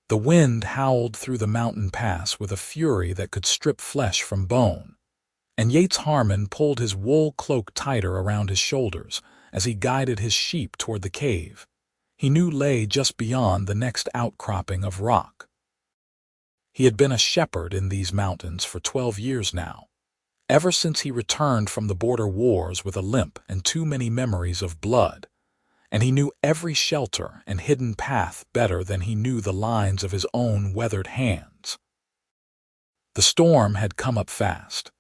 The wind howled through the mountain pass with a fury that could strip flesh from bone, and Yates Harmon pulled his wool cloak tighter around his shoulders as he guided his sheep toward the cave he knew lay just beyond the next outcropping of rock. He had been a shepherd in these mountains for 12 years now, ever since he returned from the border wars with a limp and too many memories of blood, and he knew every shelter and hidden path better than he knew the lines of his own weathered hands. The storm had come up fast,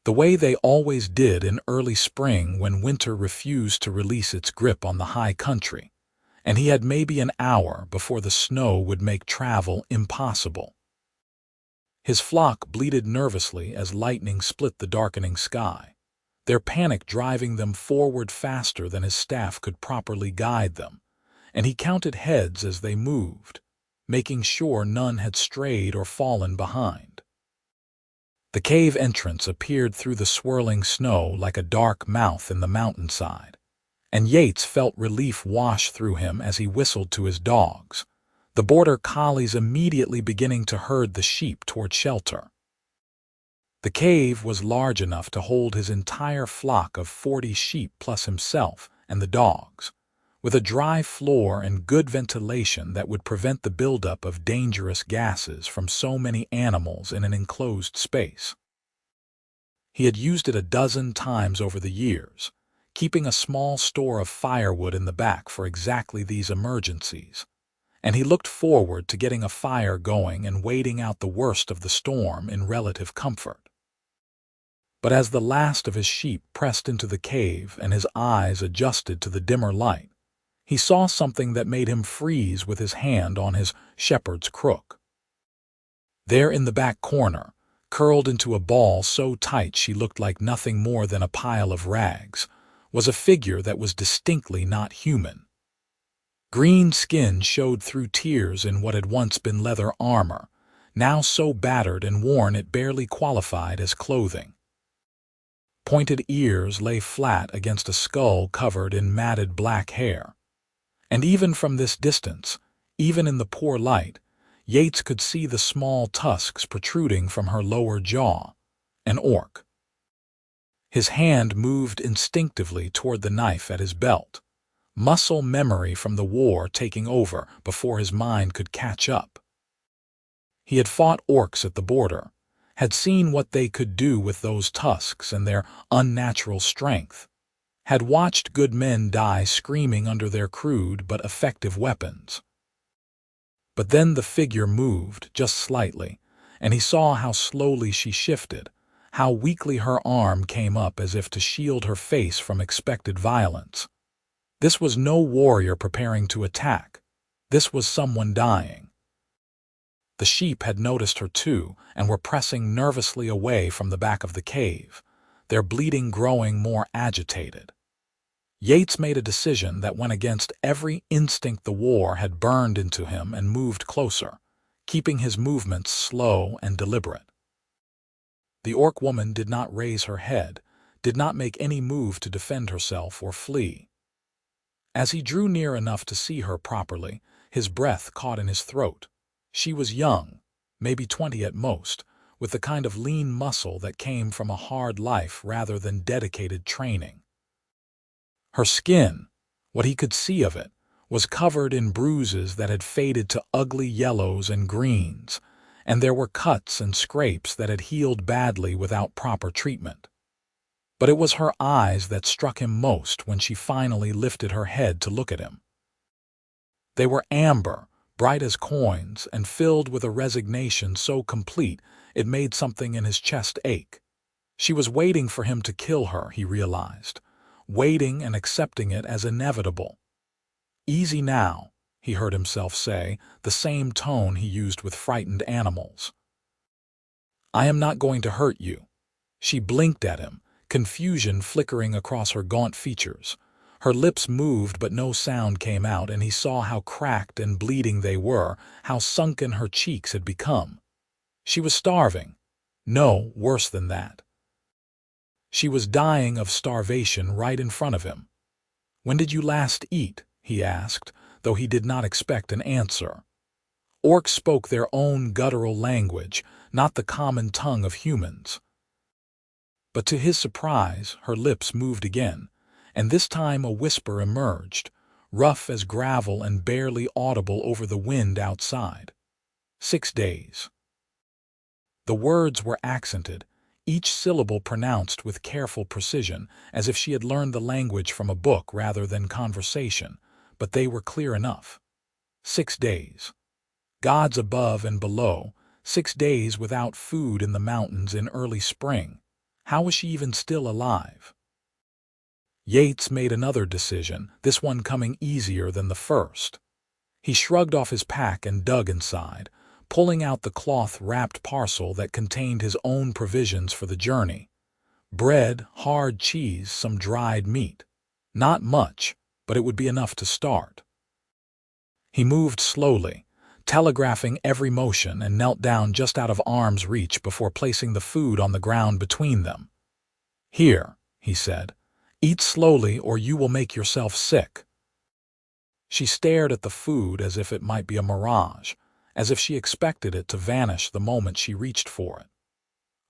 the way they always did in early spring when winter refused to release its grip on the high country, and he had maybe an hour before the snow would make travel impossible. His flock bleated nervously as lightning split the darkening sky, their panic driving them forward faster than his staff could properly guide them, and he counted heads as they moved, making sure none had strayed or fallen behind. The cave entrance appeared through the swirling snow like a dark mouth in the mountainside, and Yates felt relief wash through him as he whistled to his dogs, the border collies immediately beginning to herd the sheep toward shelter. The cave was large enough to hold his entire flock of 40 sheep plus himself and the dogs, with a dry floor and good ventilation that would prevent the buildup of dangerous gases from so many animals in an enclosed space. He had used it a dozen times over the years, keeping a small store of firewood in the back for exactly these emergencies, and he looked forward to getting a fire going and waiting out the worst of the storm in relative comfort. But as the last of his sheep pressed into the cave and his eyes adjusted to the dimmer light, he saw something that made him freeze with his hand on his shepherd's crook. There in the back corner, curled into a ball so tight she looked like nothing more than a pile of rags, was a figure that was distinctly not human. Green skin showed through tears in what had once been leather armor, now so battered and worn it barely qualified as clothing. Pointed ears lay flat against a skull covered in matted black hair, and even from this distance, even in the poor light, Yates could see the small tusks protruding from her lower jaw, an orc. His hand moved instinctively toward the knife at his belt, muscle memory from the war taking over before his mind could catch up. He had fought orcs at the border, had seen what they could do with those tusks and their unnatural strength, had watched good men die screaming under their crude but effective weapons. But then the figure moved just slightly, and he saw how slowly she shifted, how weakly her arm came up as if to shield her face from expected violence. This was no warrior preparing to attack. This was someone dying. The sheep had noticed her too and were pressing nervously away from the back of the cave, their bleating growing more agitated. Yates made a decision that went against every instinct the war had burned into him and moved closer, keeping his movements slow and deliberate. The orc woman did not raise her head, did not make any move to defend herself or flee. As he drew near enough to see her properly, his breath caught in his throat. She was young, maybe 20 at most, with the kind of lean muscle that came from a hard life rather than dedicated training. Her skin, what he could see of it, was covered in bruises that had faded to ugly yellows and greens, and there were cuts and scrapes that had healed badly without proper treatment. But it was her eyes that struck him most when she finally lifted her head to look at him. They were amber, bright as coins, and filled with a resignation so complete it made something in his chest ache. She was waiting for him to kill her, he realized, waiting and accepting it as inevitable. "Easy now," he heard himself say, the same tone he used with frightened animals. "I am not going to hurt you." She blinked at him, confusion flickering across her gaunt features. Her lips moved but no sound came out, and he saw how cracked and bleeding they were, how sunken her cheeks had become. She was starving. No, worse than that. She was dying of starvation right in front of him. "When did you last eat?" he asked, though he did not expect an answer. Orcs spoke their own guttural language, not the common tongue of humans. But to his surprise, her lips moved again, and this time a whisper emerged, rough as gravel and barely audible over the wind outside. 6 days. The words were accented, each syllable pronounced with careful precision, as if she had learned the language from a book rather than conversation, but they were clear enough. 6 days. Gods above and below, 6 days without food in the mountains in early spring. How was she even still alive? Yates made another decision, this one coming easier than the first. He shrugged off his pack and dug inside, pulling out the cloth-wrapped parcel that contained his own provisions for the journey. Bread, hard cheese, some dried meat. Not much, but it would be enough to start. He moved slowly, telegraphing every motion, and knelt down just out of arm's reach before placing the food on the ground between them. "Here," he said, "eat slowly or you will make yourself sick." She stared at the food as if it might be a mirage, as if she expected it to vanish the moment she reached for it.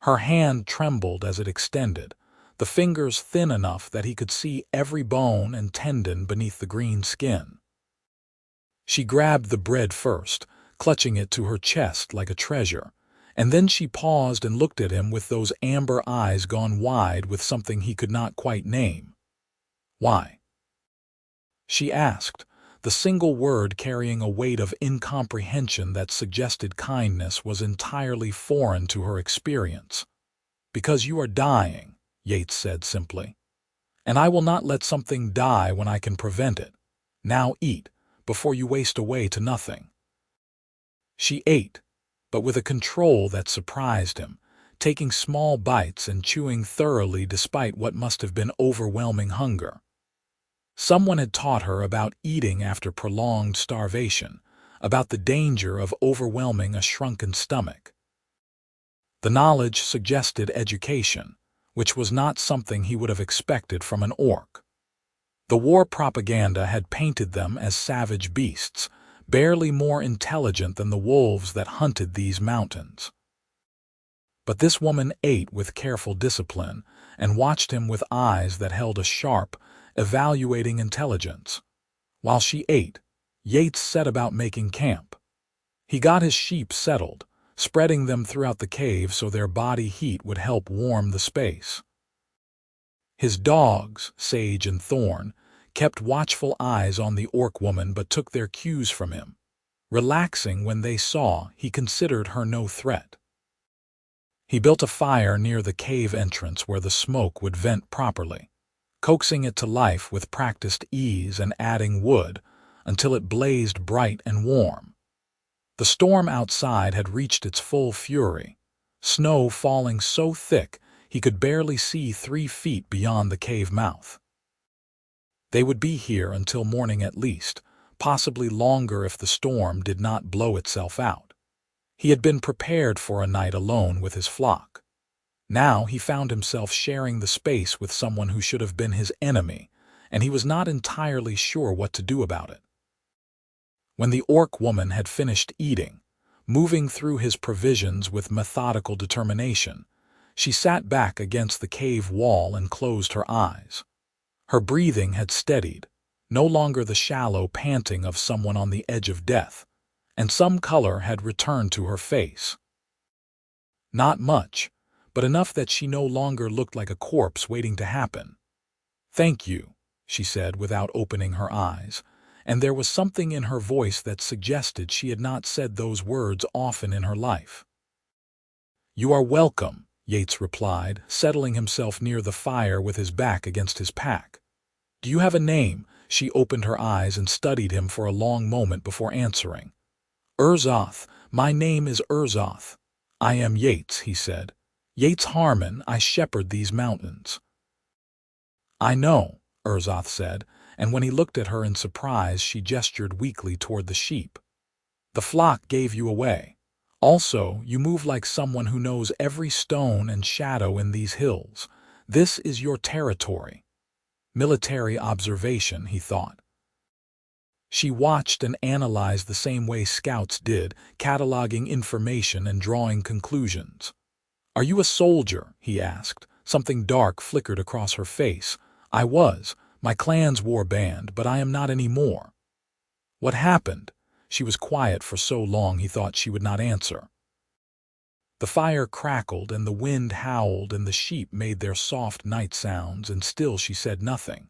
Her hand trembled as it extended, the fingers thin enough that he could see every bone and tendon beneath the green skin. She grabbed the bread first, clutching it to her chest like a treasure, and then she paused and looked at him with those amber eyes gone wide with something he could not quite name. "Why?" she asked, the single word carrying a weight of incomprehension that suggested kindness was entirely foreign to her experience. "Because you are dying," Yates said simply. "And I will not let something die when I can prevent it. Now eat, before you waste away to nothing." She ate, but with a control that surprised him, taking small bites and chewing thoroughly despite what must have been overwhelming hunger. Someone had taught her about eating after prolonged starvation, about the danger of overwhelming a shrunken stomach. The knowledge suggested education, which was not something he would have expected from an orc. The war propaganda had painted them as savage beasts, barely more intelligent than the wolves that hunted these mountains. But this woman ate with careful discipline and watched him with eyes that held a sharp, evaluating intelligence. While she ate, Yates set about making camp. He got his sheep settled, spreading them throughout the cave so their body heat would help warm the space. His dogs, Sage and Thorn, kept watchful eyes on the orc woman but took their cues from him, relaxing when they saw he considered her no threat. He built a fire near the cave entrance where the smoke would vent properly, coaxing it to life with practiced ease and adding wood until it blazed bright and warm. The storm outside had reached its full fury, snow falling so thick he could barely see 3 feet beyond the cave mouth. They would be here until morning at least, possibly longer if the storm did not blow itself out. He had been prepared for a night alone with his flock. Now he found himself sharing the space with someone who should have been his enemy, and he was not entirely sure what to do about it. When the orc woman had finished eating, moving through his provisions with methodical determination, she sat back against the cave wall and closed her eyes. Her breathing had steadied, no longer the shallow panting of someone on the edge of death, and some color had returned to her face. Not much, but enough that she no longer looked like a corpse waiting to happen. "Thank you," she said without opening her eyes, and there was something in her voice that suggested she had not said those words often in her life. "You are welcome," Yates replied, settling himself near the fire with his back against his pack. "Do you have a name?" She opened her eyes and studied him for a long moment before answering. "Urzoth. My name is Urzoth." "I am Yates," he said. "Yates Harmon. I shepherd these mountains." "I know," Urzoth said, and when he looked at her in surprise she gestured weakly toward the sheep. "The flock gave you away. Also, you move like someone who knows every stone and shadow in these hills. This is your territory." Military observation, he thought. She watched and analyzed the same way scouts did, cataloging information and drawing conclusions. "Are you a soldier?" he asked. Something dark flickered across her face. "I was. My clan's war band, but I am not anymore." "What happened?" She was quiet for so long he thought she would not answer. The fire crackled and the wind howled and the sheep made their soft night sounds, and still she said nothing.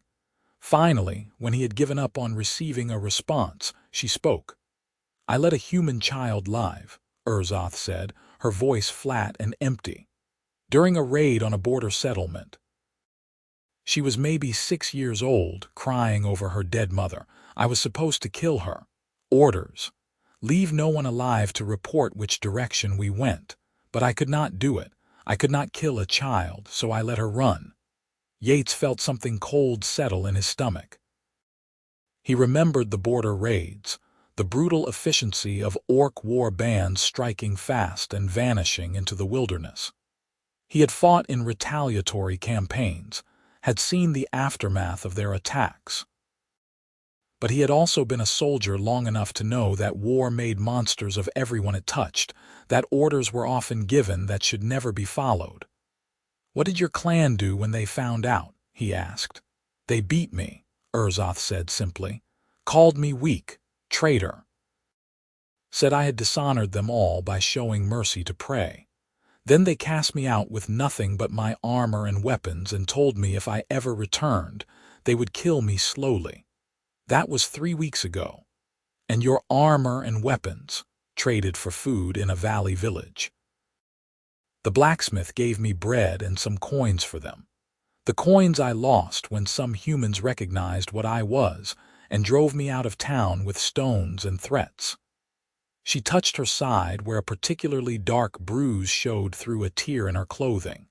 Finally, when he had given up on receiving a response, she spoke. "I let a human child live," Urzoth said, her voice flat and empty, "during a raid on a border settlement. She was maybe 6 years old, crying over her dead mother. I was supposed to kill her. Orders. Leave no one alive to report which direction we went. But I could not do it. I could not kill a child, so I let her run." Yates felt something cold settle in his stomach. He remembered the border raids, the brutal efficiency of orc war bands striking fast and vanishing into the wilderness. He had fought in retaliatory campaigns, had seen the aftermath of their attacks. But he had also been a soldier long enough to know that war made monsters of everyone it touched, that orders were often given that should never be followed. "What did your clan do when they found out?" he asked. "They beat me," Urzoth said simply. "Called me weak, traitor. Said I had dishonored them all by showing mercy to prey. Then they cast me out with nothing but my armor and weapons and told me if I ever returned, they would kill me slowly. That was 3 weeks ago. And your armor and weapons, traded for food in a valley village. The blacksmith gave me bread and some coins for them. The coins I lost when some humans recognized what I was and drove me out of town with stones and threats." She touched her side where a particularly dark bruise showed through a tear in her clothing.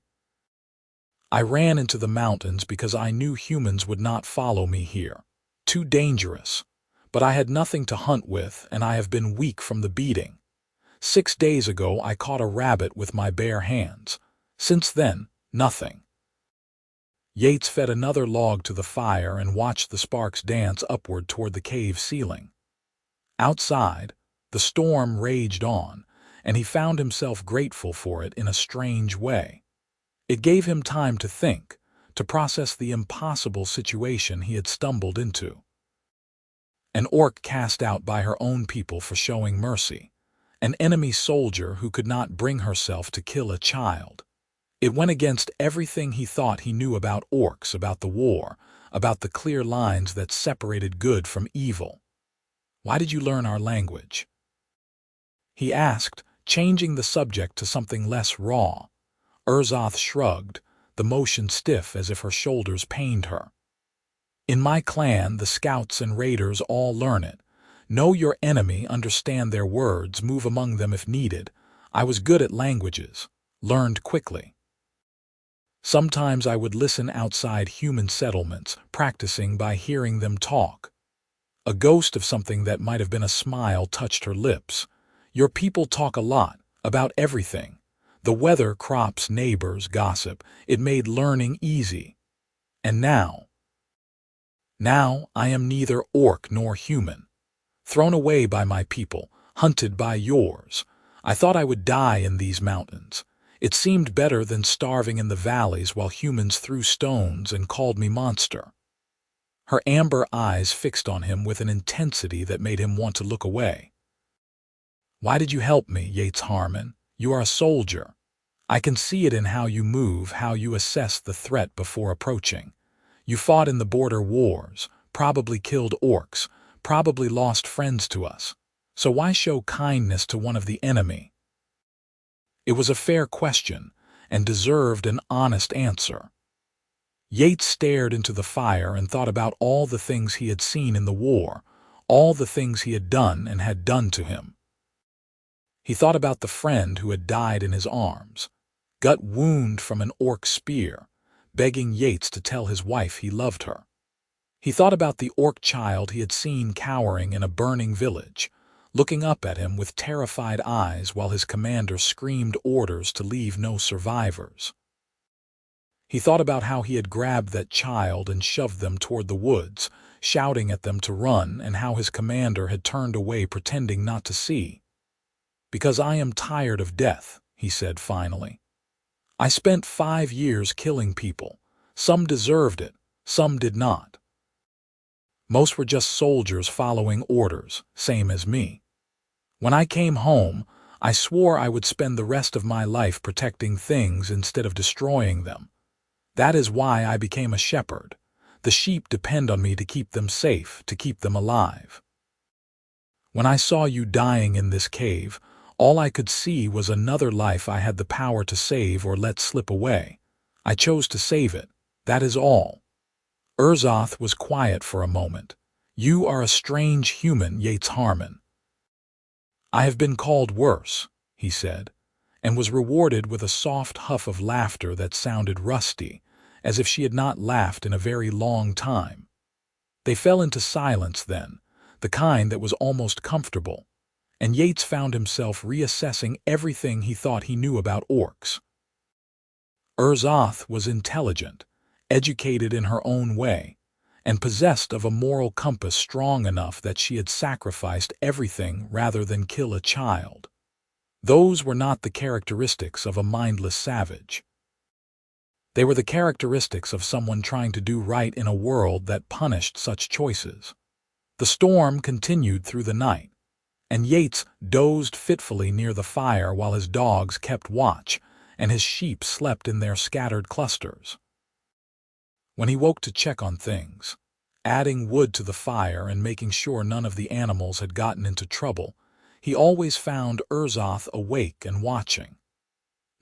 "I ran into the mountains because I knew humans would not follow me here. Too dangerous. But I had nothing to hunt with, and I have been weak from the beating. 6 days ago I caught a rabbit with my bare hands. Since then, nothing." Yates fed another log to the fire and watched the sparks dance upward toward the cave ceiling. Outside, the storm raged on, and he found himself grateful for it in a strange way. It gave him time to think, to process the impossible situation he had stumbled into. An orc cast out by her own people for showing mercy. An enemy soldier who could not bring herself to kill a child. It went against everything he thought he knew about orcs, about the war, about the clear lines that separated good from evil. "Why did you learn our language?" he asked, changing the subject to something less raw. Urzoth shrugged, the motion stiff as if her shoulders pained her. "In my clan, the scouts and raiders all learn it. Know your enemy, understand their words, move among them if needed. I was good at languages, learned quickly. Sometimes I would listen outside human settlements, practicing by hearing them talk." A ghost of something that might have been a smile touched her lips. "Your people talk a lot, about everything. The weather, crops, neighbors, gossip. It made learning easy. And now I am neither orc nor human. Thrown away by my people, hunted by yours. I thought I would die in these mountains. It seemed better than starving in the valleys while humans threw stones and called me monster." Her amber eyes fixed on him with an intensity that made him want to look away. "Why did you help me, Yates Harmon? You are a soldier. I can see it in how you move, how you assess the threat before approaching. You fought in the border wars, probably killed orcs, probably lost friends to us. So why show kindness to one of the enemy?" It was a fair question, and deserved an honest answer. Yates stared into the fire and thought about all the things he had seen in the war, all the things he had done and had done to him. He thought about the friend who had died in his arms, gut wound from an orc spear, begging Yates to tell his wife he loved her. He thought about the orc child he had seen cowering in a burning village, looking up at him with terrified eyes while his commander screamed orders to leave no survivors. He thought about how he had grabbed that child and shoved them toward the woods, shouting at them to run, and how his commander had turned away pretending not to see. "Because I am tired of death," he said finally. "I spent 5 years killing people. Some deserved it, some did not. Most were just soldiers following orders, same as me. When I came home, I swore I would spend the rest of my life protecting things instead of destroying them. That is why I became a shepherd. The sheep depend on me to keep them safe, to keep them alive. When I saw you dying in this cave, all I could see was another life I had the power to save or let slip away. I chose to save it. That is all." Urzoth was quiet for a moment. "You are a strange human, Yates Harmon." "I have been called worse," he said, and was rewarded with a soft huff of laughter that sounded rusty, as if she had not laughed in a very long time. They fell into silence then, the kind that was almost comfortable, and Yates found himself reassessing everything he thought he knew about orcs. Urzoth was intelligent, educated in her own way, and possessed of a moral compass strong enough that she had sacrificed everything rather than kill a child. Those were not the characteristics of a mindless savage. They were the characteristics of someone trying to do right in a world that punished such choices. The storm continued through the night, and Yates dozed fitfully near the fire while his dogs kept watch and his sheep slept in their scattered clusters. When he woke to check on things, adding wood to the fire and making sure none of the animals had gotten into trouble, he always found Urzoth awake and watching.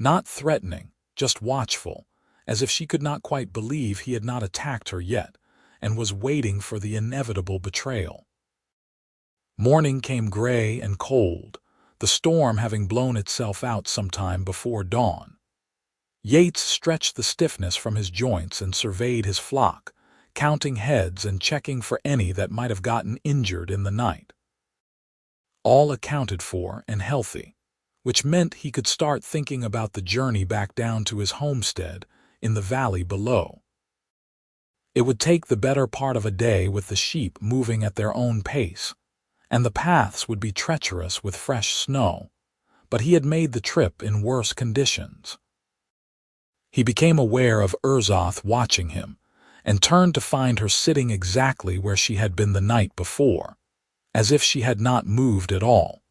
Not threatening, just watchful, as if she could not quite believe he had not attacked her yet, and was waiting for the inevitable betrayal. Morning came gray and cold, the storm having blown itself out sometime before dawn. Yates stretched the stiffness from his joints and surveyed his flock, counting heads and checking for any that might have gotten injured in the night. All accounted for and healthy, which meant he could start thinking about the journey back down to his homestead in the valley below. It would take the better part of a day with the sheep moving at their own pace, and the paths would be treacherous with fresh snow, but he had made the trip in worse conditions. He became aware of Urzoth watching him, and turned to find her sitting exactly where she had been the night before, as if she had not moved at all.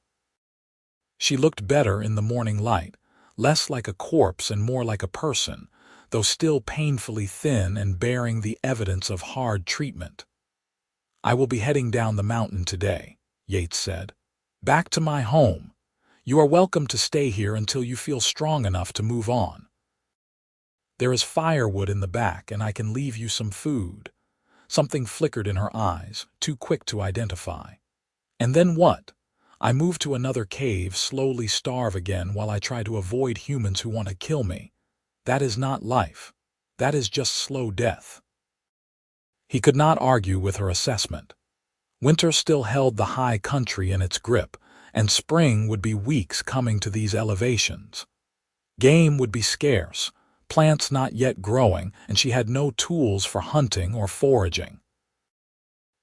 She looked better in the morning light, less like a corpse and more like a person, though still painfully thin and bearing the evidence of hard treatment. "I will be heading down the mountain today," Yates said. "Back to my home. You are welcome to stay here until you feel strong enough to move on. There is firewood in the back, and I can leave you some food." Something flickered in her eyes, too quick to identify. "And then what? I move to another cave, slowly starve again while I try to avoid humans who want to kill me. That is not life. That is just slow death." He could not argue with her assessment. Winter still held the high country in its grip, and spring would be weeks coming to these elevations. Game would be scarce, plants not yet growing, and she had no tools for hunting or foraging.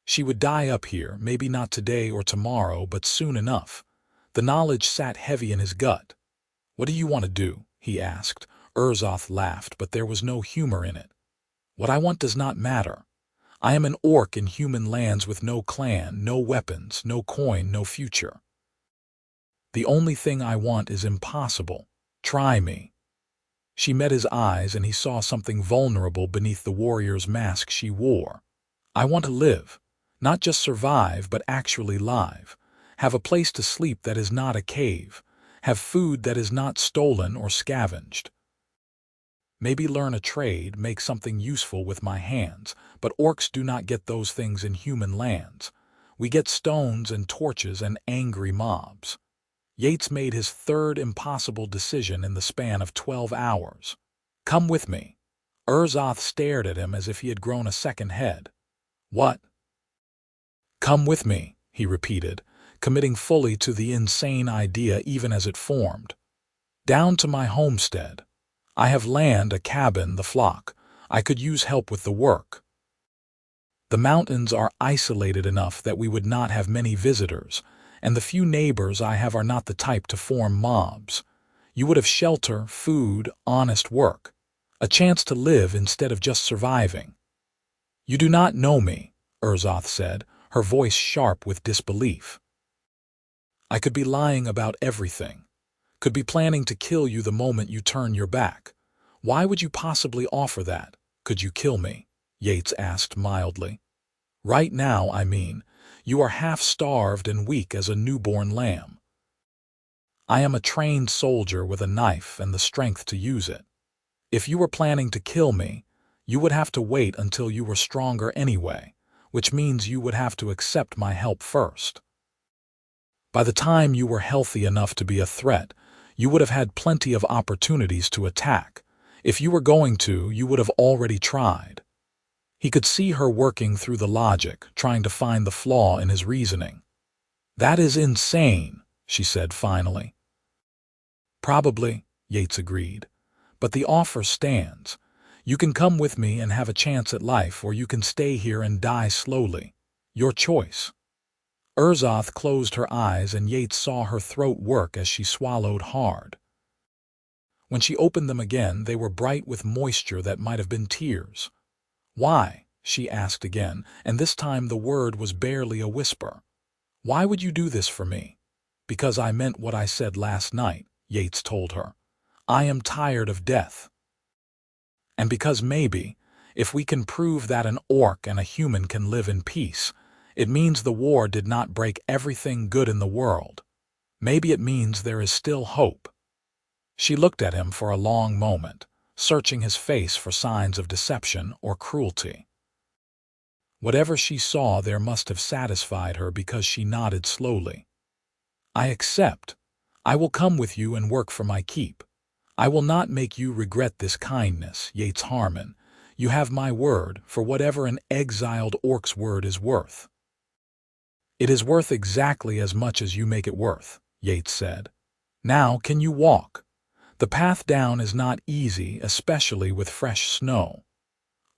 She would die up here, maybe not today or tomorrow, but soon enough. The knowledge sat heavy in his gut. "What do you want to do?" he asked. Urzoth laughed, but there was no humor in it. "What I want does not matter. I am an orc in human lands with no clan, no weapons, no coin, no future. The only thing I want is impossible. Try me." She met his eyes, and he saw something vulnerable beneath the warrior's mask she wore. "I want to live. Not just survive, but actually live. Have a place to sleep that is not a cave. Have food that is not stolen or scavenged. Maybe learn a trade, make something useful with my hands, but orcs do not get those things in human lands. We get stones and torches and angry mobs." Yates made his third impossible decision in the span of 12 hours. "Come with me." Urzoth stared at him as if he had grown a second head. "What?" "Come with me," he repeated, committing fully to the insane idea even as it formed. "Down to my homestead. I have land, a cabin, the flock. I could use help with the work." The mountains are isolated enough that we would not have many visitors, and the few neighbors I have are not the type to form mobs. You would have shelter, food, honest work, a chance to live instead of just surviving. You do not know me, Urzoth said, her voice sharp with disbelief. I could be lying about everything, could be planning to kill you the moment you turn your back. Why would you possibly offer that? Could you kill me? Yates asked mildly. Right now, I mean. You are half-starved and weak as a newborn lamb. I am a trained soldier with a knife and the strength to use it. If you were planning to kill me, you would have to wait until you were stronger anyway, which means you would have to accept my help first. By the time you were healthy enough to be a threat, you would have had plenty of opportunities to attack. If you were going to, you would have already tried. He could see her working through the logic, trying to find the flaw in his reasoning. That is insane, she said finally. Probably, Yates agreed. But the offer stands. You can come with me and have a chance at life, or you can stay here and die slowly. Your choice. Urzoth closed her eyes and Yates saw her throat work as she swallowed hard. When she opened them again, they were bright with moisture that might have been tears. Why? She asked again, and this time the word was barely a whisper. Why would you do this for me? Because I meant what I said last night, Yates told her. I am tired of death. And because maybe, if we can prove that an orc and a human can live in peace, it means the war did not break everything good in the world. Maybe it means there is still hope. She looked at him for a long moment, searching his face for signs of deception or cruelty. Whatever she saw there must have satisfied her because she nodded slowly. I accept. I will come with you and work for my keep. I will not make you regret this kindness, Yates Harmon. You have my word for whatever an exiled orc's word is worth. It is worth exactly as much as you make it worth, Yates said. Now can you walk? The path down is not easy, especially with fresh snow.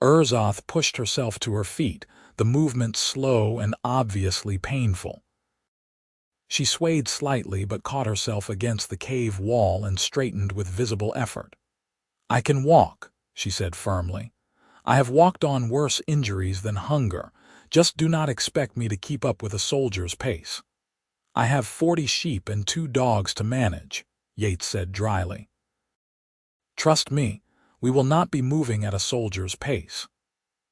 Urzoth pushed herself to her feet, the movement slow and obviously painful. She swayed slightly but caught herself against the cave wall and straightened with visible effort. I can walk, she said firmly. I have walked on worse injuries than hunger. Just do not expect me to keep up with a soldier's pace. I have 40 sheep and 2 dogs to manage, Yates said dryly. Trust me, we will not be moving at a soldier's pace.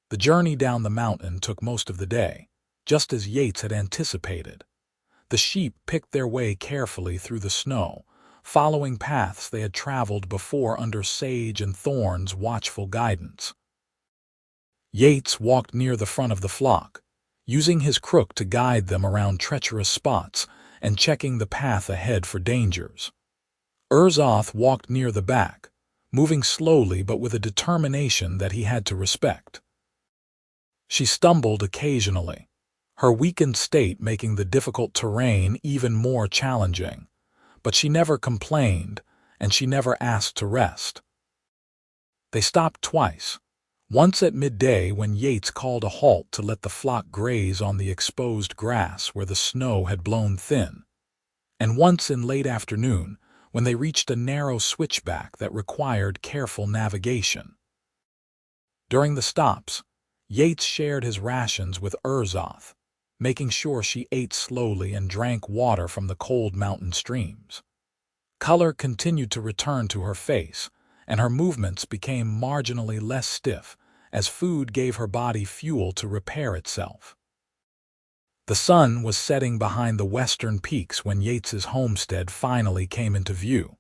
The journey down the mountain took most of the day, just as Yates had anticipated. The sheep picked their way carefully through the snow, following paths they had traveled before under sage and thorn's watchful guidance. Yates walked near the front of the flock, using his crook to guide them around treacherous spots and checking the path ahead for dangers. Urzoth walked near the back, moving slowly but with a determination that he had to respect. She stumbled occasionally, her weakened state making the difficult terrain even more challenging, but she never complained and she never asked to rest. They stopped twice. Once at midday when Yates called a halt to let the flock graze on the exposed grass where the snow had blown thin, and once in late afternoon when they reached a narrow switchback that required careful navigation. During the stops, Yates shared his rations with Urzoth, making sure she ate slowly and drank water from the cold mountain streams. Color continued to return to her face, and her movements became marginally less stiff as food gave her body fuel to repair itself. The sun was setting behind the western peaks when Yates's homestead finally came into view.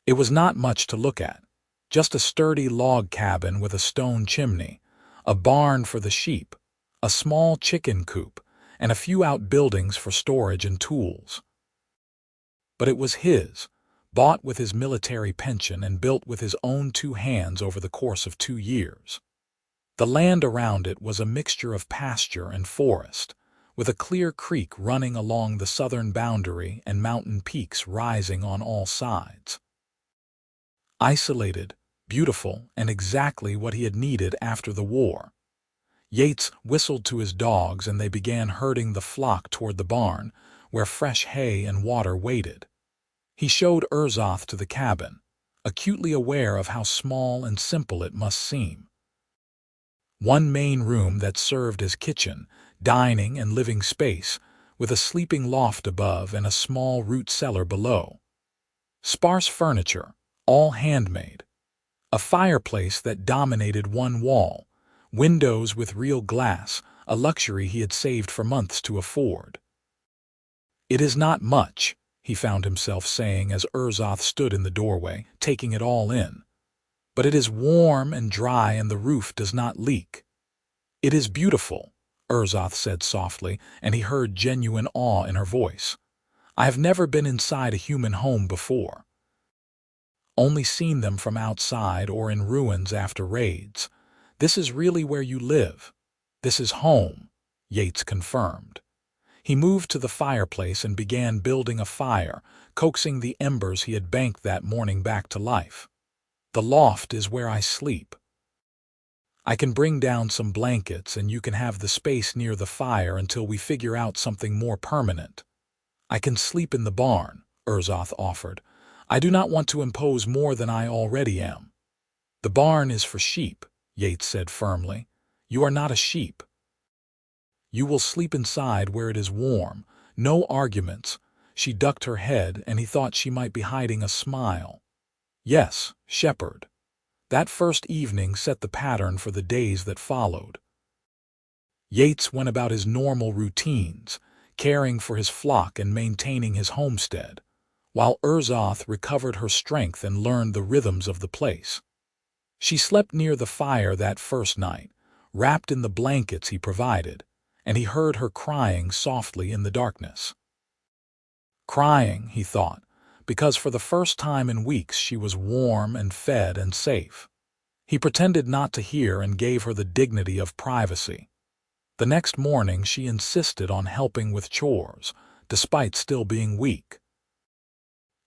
It was not much to look at, just a sturdy log cabin with a stone chimney, a barn for the sheep, a small chicken coop, and a few outbuildings for storage and tools. But it was his, bought with his military pension and built with his own 2 hands over the course of 2 years. The land around it was a mixture of pasture and forest, with a clear creek running along the southern boundary and mountain peaks rising on all sides. Isolated, beautiful, and exactly what he had needed after the war. Yates whistled to his dogs and they began herding the flock toward the barn, where fresh hay and water waited. He showed Urzoth to the cabin, acutely aware of how small and simple it must seem. One main room that served as kitchen, dining, and living space, with a sleeping loft above and a small root cellar below. Sparse furniture, all handmade. A fireplace that dominated one wall, windows with real glass, a luxury he had saved for months to afford. "It is not much," he found himself saying as Urzoth stood in the doorway, taking it all in. "But it is warm and dry and the roof does not leak." "It is beautiful," Urzoth said softly, and he heard genuine awe in her voice. "I have never been inside a human home before. Only seen them from outside or in ruins after raids. This is really where you live. This is home," Yates confirmed. He moved to the fireplace and began building a fire, coaxing the embers he had banked that morning back to life. "The loft is where I sleep. I can bring down some blankets and you can have the space near the fire until we figure out something more permanent." "I can sleep in the barn," Urzoth offered. "I do not want to impose more than I already am." "The barn is for sheep," Yates said firmly. "You are not a sheep. You will sleep inside where it is warm. No arguments." She ducked her head and he thought she might be hiding a smile. "Yes, shepherd." That first evening set the pattern for the days that followed. Yates went about his normal routines, caring for his flock and maintaining his homestead, while Urzoth recovered her strength and learned the rhythms of the place. She slept near the fire that first night, wrapped in the blankets he provided, and he heard her crying softly in the darkness. Crying, he thought, because for the first time in weeks she was warm and fed and safe. He pretended not to hear and gave her the dignity of privacy. The next morning she insisted on helping with chores, despite still being weak.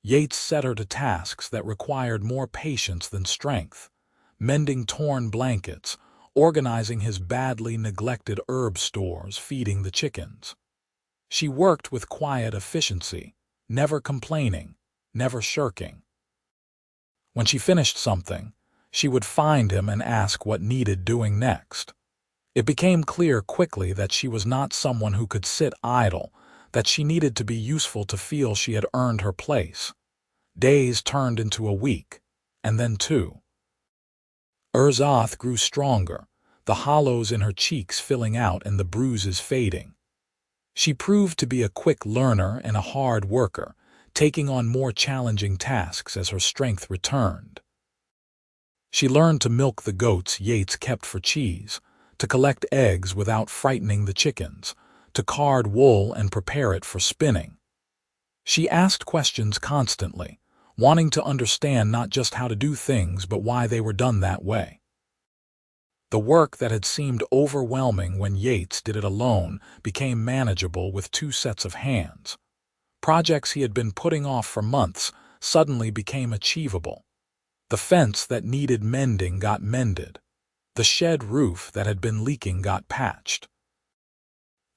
Yates set her to tasks that required more patience than strength, mending torn blankets, organizing his badly neglected herb stores, feeding the chickens. She worked with quiet efficiency, never complaining, never shirking. When she finished something, she would find him and ask what needed doing next. It became clear quickly that she was not someone who could sit idle, that she needed to be useful to feel she had earned her place. Days turned into a week, and then two. Urzoth grew stronger, the hollows in her cheeks filling out and the bruises fading. She proved to be a quick learner and a hard worker, taking on more challenging tasks as her strength returned. She learned to milk the goats Yates kept for cheese, to collect eggs without frightening the chickens, to card wool and prepare it for spinning. She asked questions constantly, wanting to understand not just how to do things but why they were done that way. The work that had seemed overwhelming when Yates did it alone became manageable with two sets of hands. Projects he had been putting off for months suddenly became achievable. The fence that needed mending got mended. The shed roof that had been leaking got patched.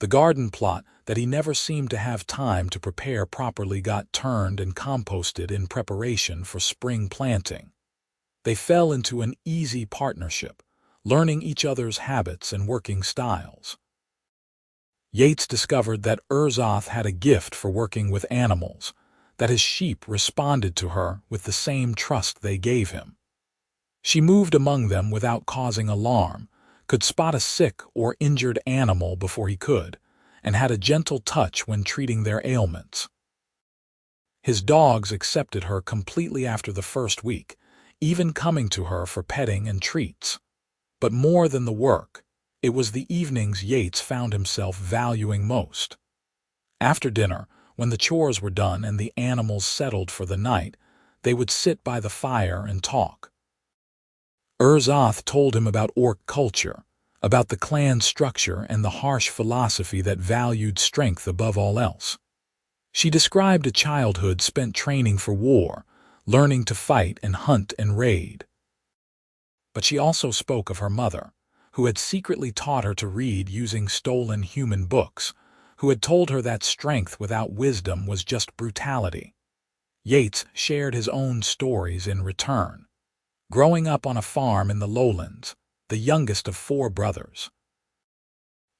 The garden plot that he never seemed to have time to prepare properly got turned and composted in preparation for spring planting. They fell into an easy partnership, learning each other's habits and working styles. Yates discovered that Urzoth had a gift for working with animals, that his sheep responded to her with the same trust they gave him. She moved among them without causing alarm, could spot a sick or injured animal before he could, and had a gentle touch when treating their ailments. His dogs accepted her completely after the first week, even coming to her for petting and treats. But more than the work, it was the evenings Yates found himself valuing most. After dinner, when the chores were done and the animals settled for the night, they would sit by the fire and talk. Urzoth told him about orc culture, about the clan structure and the harsh philosophy that valued strength above all else. She described a childhood spent training for war, learning to fight and hunt and raid. But she also spoke of her mother, who had secretly taught her to read using stolen human books, who had told her that strength without wisdom was just brutality. Yates shared his own stories in return. Growing up on a farm in the lowlands, the youngest of 4 brothers.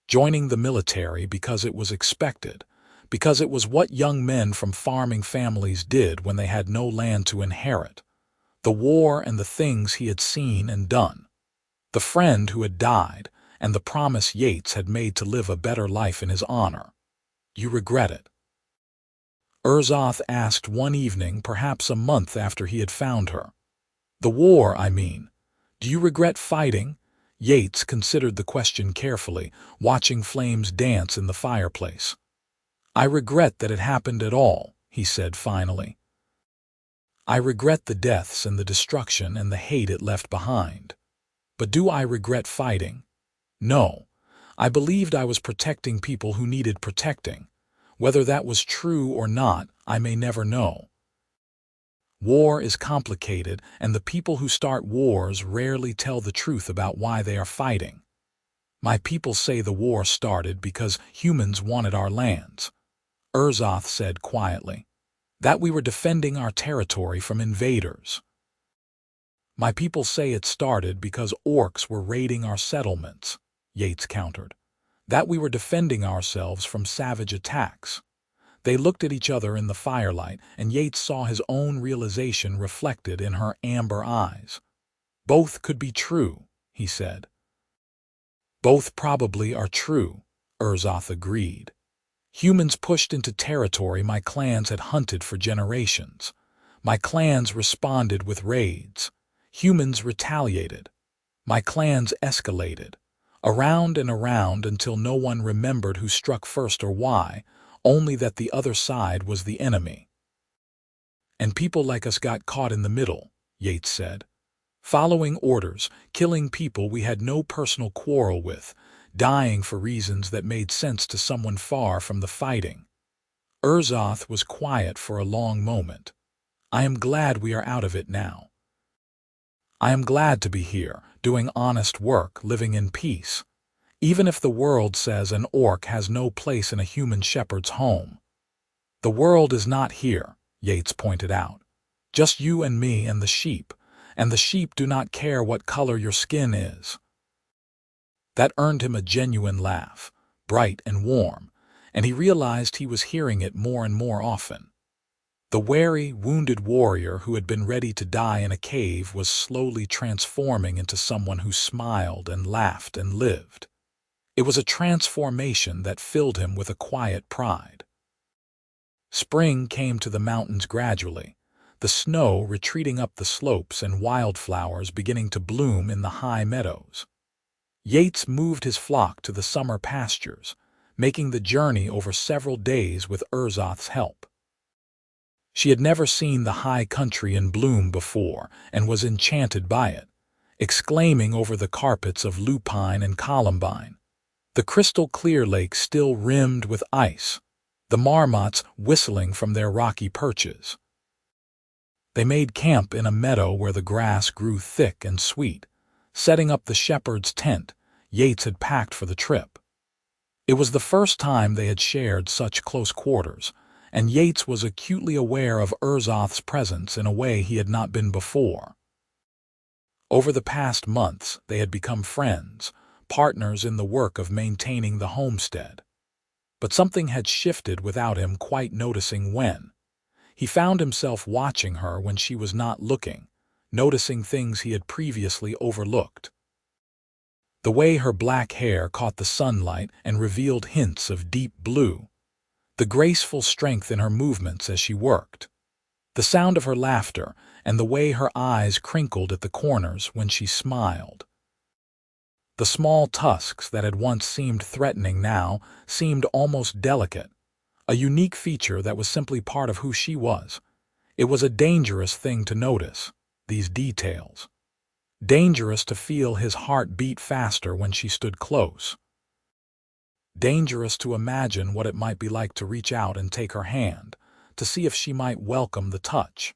Joining the military because it was expected, because it was what young men from farming families did when they had no land to inherit. The war and the things he had seen and done. The friend who had died, and the promise Yates had made to live a better life in his honor. You regret it? Urzoth asked one evening, perhaps a month after he had found her. The war, I mean. Do you regret fighting? Yates considered the question carefully, watching flames dance in the fireplace. I regret that it happened at all, he said finally. I regret the deaths and the destruction and the hate it left behind. But do I regret fighting? No. I believed I was protecting people who needed protecting. Whether that was true or not, I may never know. War is complicated, and the people who start wars rarely tell the truth about why they are fighting. My people say the war started because humans wanted our lands, Urzoth said quietly. That we were defending our territory from invaders. My people say it started because orcs were raiding our settlements, Yates countered. That we were defending ourselves from savage attacks. They looked at each other in the firelight, and Yates saw his own realization reflected in her amber eyes. Both could be true, he said. Both probably are true, Urzoth agreed. Humans pushed into territory my clans had hunted for generations. My clans responded with raids. Humans retaliated. My clans escalated. Around and around until no one remembered who struck first or why, only that the other side was the enemy. And people like us got caught in the middle, Yates said. Following orders, killing people we had no personal quarrel with, dying for reasons that made sense to someone far from the fighting. Urzoth was quiet for a long moment. I am glad we are out of it now. I am glad to be here, doing honest work, living in peace. Even if the world says an orc has no place in a human shepherd's home. The world is not here, Yates pointed out. Just you and me and the sheep do not care what color your skin is. That earned him a genuine laugh, bright and warm, and he realized he was hearing it more and more often. The wary, wounded warrior who had been ready to die in a cave was slowly transforming into someone who smiled and laughed and lived. It was a transformation that filled him with a quiet pride. Spring came to the mountains gradually, the snow retreating up the slopes and wildflowers beginning to bloom in the high meadows. Yates moved his flock to the summer pastures, making the journey over several days with Urzoth's help. She had never seen the high country in bloom before and was enchanted by it, exclaiming over the carpets of lupine and columbine. The crystal-clear lake still rimmed with ice, the marmots whistling from their rocky perches. They made camp in a meadow where the grass grew thick and sweet, setting up the shepherd's tent Yates had packed for the trip. It was the first time they had shared such close quarters, and Yates was acutely aware of Urzoth's presence in a way he had not been before. Over the past months, they had become friends, partners in the work of maintaining the homestead. But something had shifted without him quite noticing when. He found himself watching her when she was not looking, noticing things he had previously overlooked. The way her black hair caught the sunlight and revealed hints of deep blue. The graceful strength in her movements as she worked. The sound of her laughter and the way her eyes crinkled at the corners when she smiled. The small tusks that had once seemed threatening now seemed almost delicate, a unique feature that was simply part of who she was. It was a dangerous thing to notice, these details. Dangerous to feel his heart beat faster when she stood close. Dangerous to imagine what it might be like to reach out and take her hand, to see if she might welcome the touch.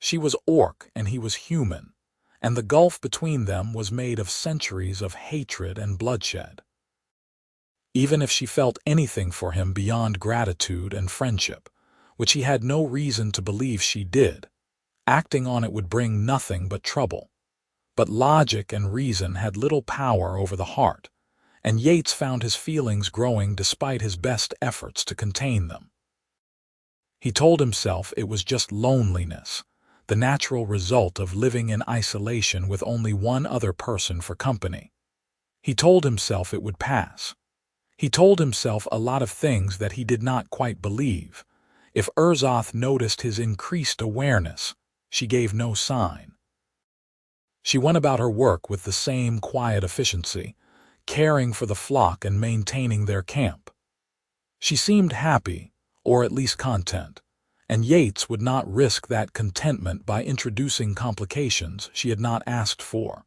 She was orc and he was human, and the gulf between them was made of centuries of hatred and bloodshed. Even if she felt anything for him beyond gratitude and friendship, which he had no reason to believe she did, acting on it would bring nothing but trouble. But logic and reason had little power over the heart, and Yates found his feelings growing despite his best efforts to contain them. He told himself it was just loneliness, the natural result of living in isolation with only one other person for company. He told himself it would pass. He told himself a lot of things that he did not quite believe. If Urzoth noticed his increased awareness, she gave no sign. She went about her work with the same quiet efficiency, caring for the flock and maintaining their camp. She seemed happy, or at least content, and Yates would not risk that contentment by introducing complications she had not asked for.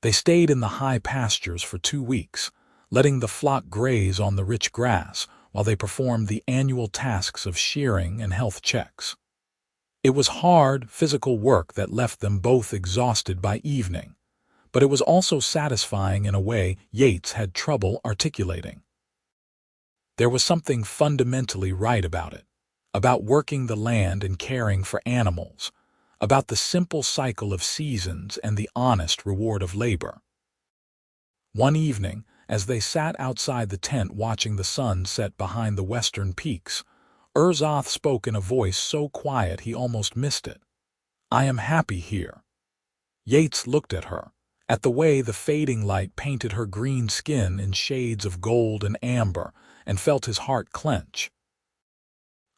They stayed in the high pastures for 2 weeks, letting the flock graze on the rich grass while they performed the annual tasks of shearing and health checks. It was hard, physical work that left them both exhausted by evening, but it was also satisfying in a way Yates had trouble articulating. There was something fundamentally right about it, about working the land and caring for animals, about the simple cycle of seasons and the honest reward of labor. One evening, as they sat outside the tent watching the sun set behind the western peaks, Urzoth spoke in a voice so quiet he almost missed it. "I am happy here." Yates looked at her, at the way the fading light painted her green skin in shades of gold and amber, and felt his heart clench.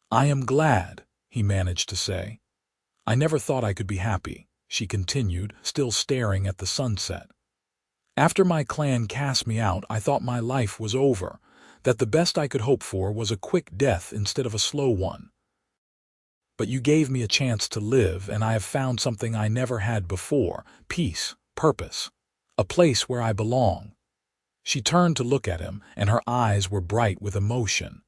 "I am glad," he managed to say. "I never thought I could be happy," she continued, still staring at the sunset. "After my clan cast me out, I thought my life was over, that the best I could hope for was a quick death instead of a slow one. But you gave me a chance to live, and I have found something I never had before: peace, purpose, a place where I belong." She turned to look at him, and her eyes were bright with emotion.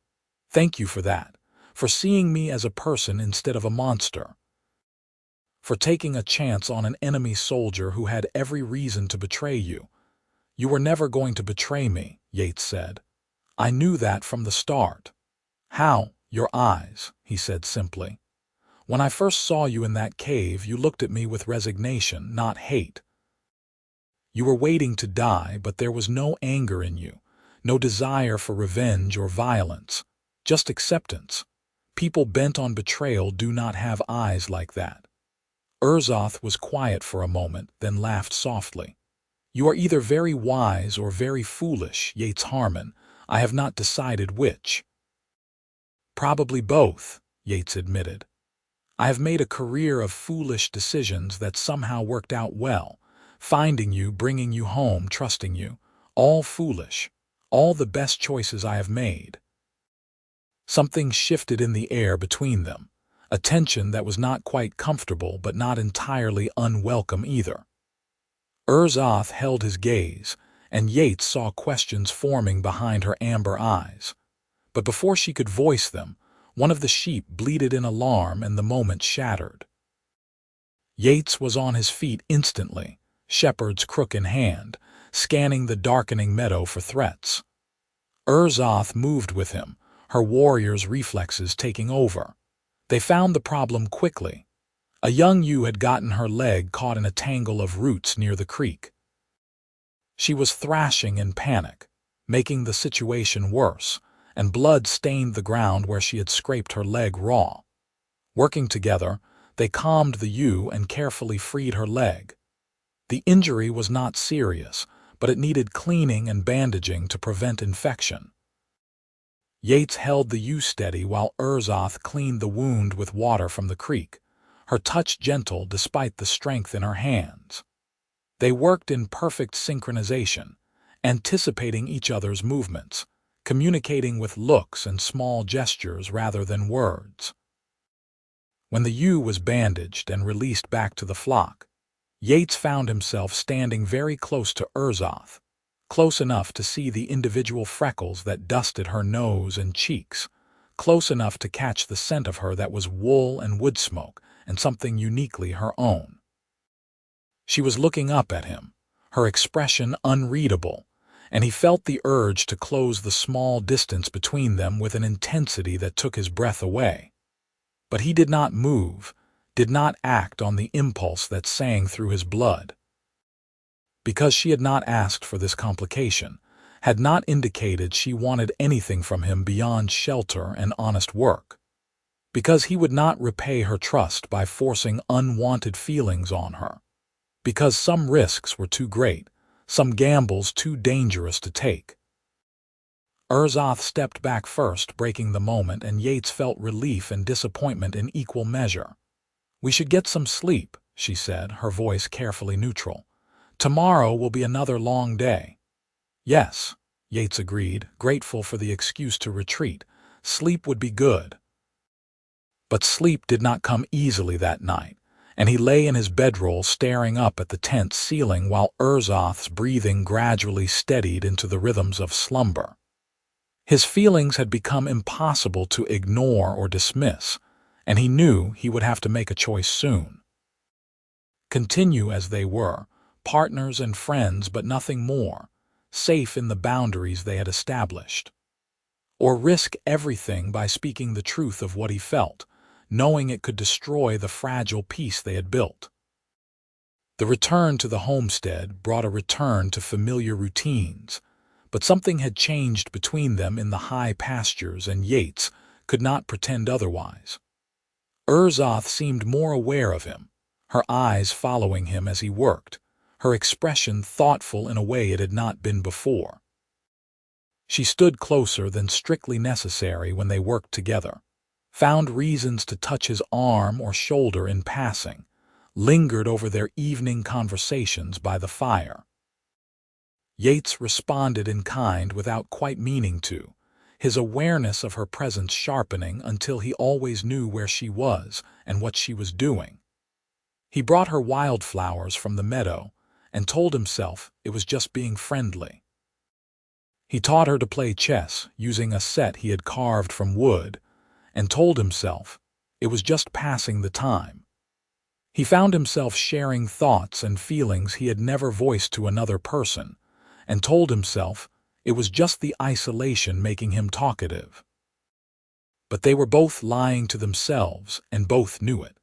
"Thank you for that, for seeing me as a person instead of a monster, for taking a chance on an enemy soldier who had every reason to betray you." "You were never going to betray me," Yates said. "I knew that from the start." "How?" "Your eyes," he said simply. "When I first saw you in that cave, you looked at me with resignation, not hate. You were waiting to die, but there was no anger in you, no desire for revenge or violence, just acceptance. People bent on betrayal do not have eyes like that." Urzoth was quiet for a moment, then laughed softly. "You are either very wise or very foolish, Yates Harmon. I have not decided which." "Probably both," Yates admitted. "I have made a career of foolish decisions that somehow worked out well. Finding you, bringing you home, trusting you. All foolish. All the best choices I have made." Something shifted in the air between them, a tension that was not quite comfortable but not entirely unwelcome either. Urzoth held his gaze, and Yates saw questions forming behind her amber eyes. But before she could voice them, one of the sheep bleated in alarm and the moment shattered. Yates was on his feet instantly, shepherd's crook in hand, scanning the darkening meadow for threats. Urzoth moved with him, her warrior's reflexes taking over. They found the problem quickly. A young ewe had gotten her leg caught in a tangle of roots near the creek. She was thrashing in panic, making the situation worse, and blood stained the ground where she had scraped her leg raw. Working together, they calmed the ewe and carefully freed her leg. The injury was not serious, but it needed cleaning and bandaging to prevent infection. Yates held the ewe steady while Urzoth cleaned the wound with water from the creek, her touch gentle despite the strength in her hands. They worked in perfect synchronization, anticipating each other's movements, communicating with looks and small gestures rather than words. When the ewe was bandaged and released back to the flock, Yates found himself standing very close to Urzoth, close enough to see the individual freckles that dusted her nose and cheeks, close enough to catch the scent of her that was wool and wood smoke and something uniquely her own. She was looking up at him, her expression unreadable, and he felt the urge to close the small distance between them with an intensity that took his breath away. But he did not move, did not act on the impulse that sang through his blood. Because she had not asked for this complication, had not indicated she wanted anything from him beyond shelter and honest work. Because he would not repay her trust by forcing unwanted feelings on her. Because some risks were too great, some gambles too dangerous to take. Urzoth stepped back first, breaking the moment, and Yates felt relief and disappointment in equal measure. "We should get some sleep," she said, her voice carefully neutral. "Tomorrow will be another long day." "Yes," Yates agreed, grateful for the excuse to retreat. Sleep would be good. But sleep did not come easily that night, and he lay in his bedroll staring up at the tent ceiling while Urzoth's breathing gradually steadied into the rhythms of slumber. His feelings had become impossible to ignore or dismiss, and he knew he would have to make a choice soon. Continue as they were, partners and friends but nothing more, safe in the boundaries they had established. Or risk everything by speaking the truth of what he felt, knowing it could destroy the fragile peace they had built. The return to the homestead brought a return to familiar routines, but something had changed between them in the high pastures, and Yates could not pretend otherwise. Urzoth seemed more aware of him, her eyes following him as he worked, her expression thoughtful in a way it had not been before. She stood closer than strictly necessary when they worked together, found reasons to touch his arm or shoulder in passing, lingered over their evening conversations by the fire. Yates responded in kind without quite meaning to, his awareness of her presence sharpening until he always knew where she was and what she was doing. He brought her wildflowers from the meadow and told himself it was just being friendly. He taught her to play chess using a set he had carved from wood and told himself it was just passing the time. He found himself sharing thoughts and feelings he had never voiced to another person, and told himself it was just the isolation making him talkative. But they were both lying to themselves, and both knew it.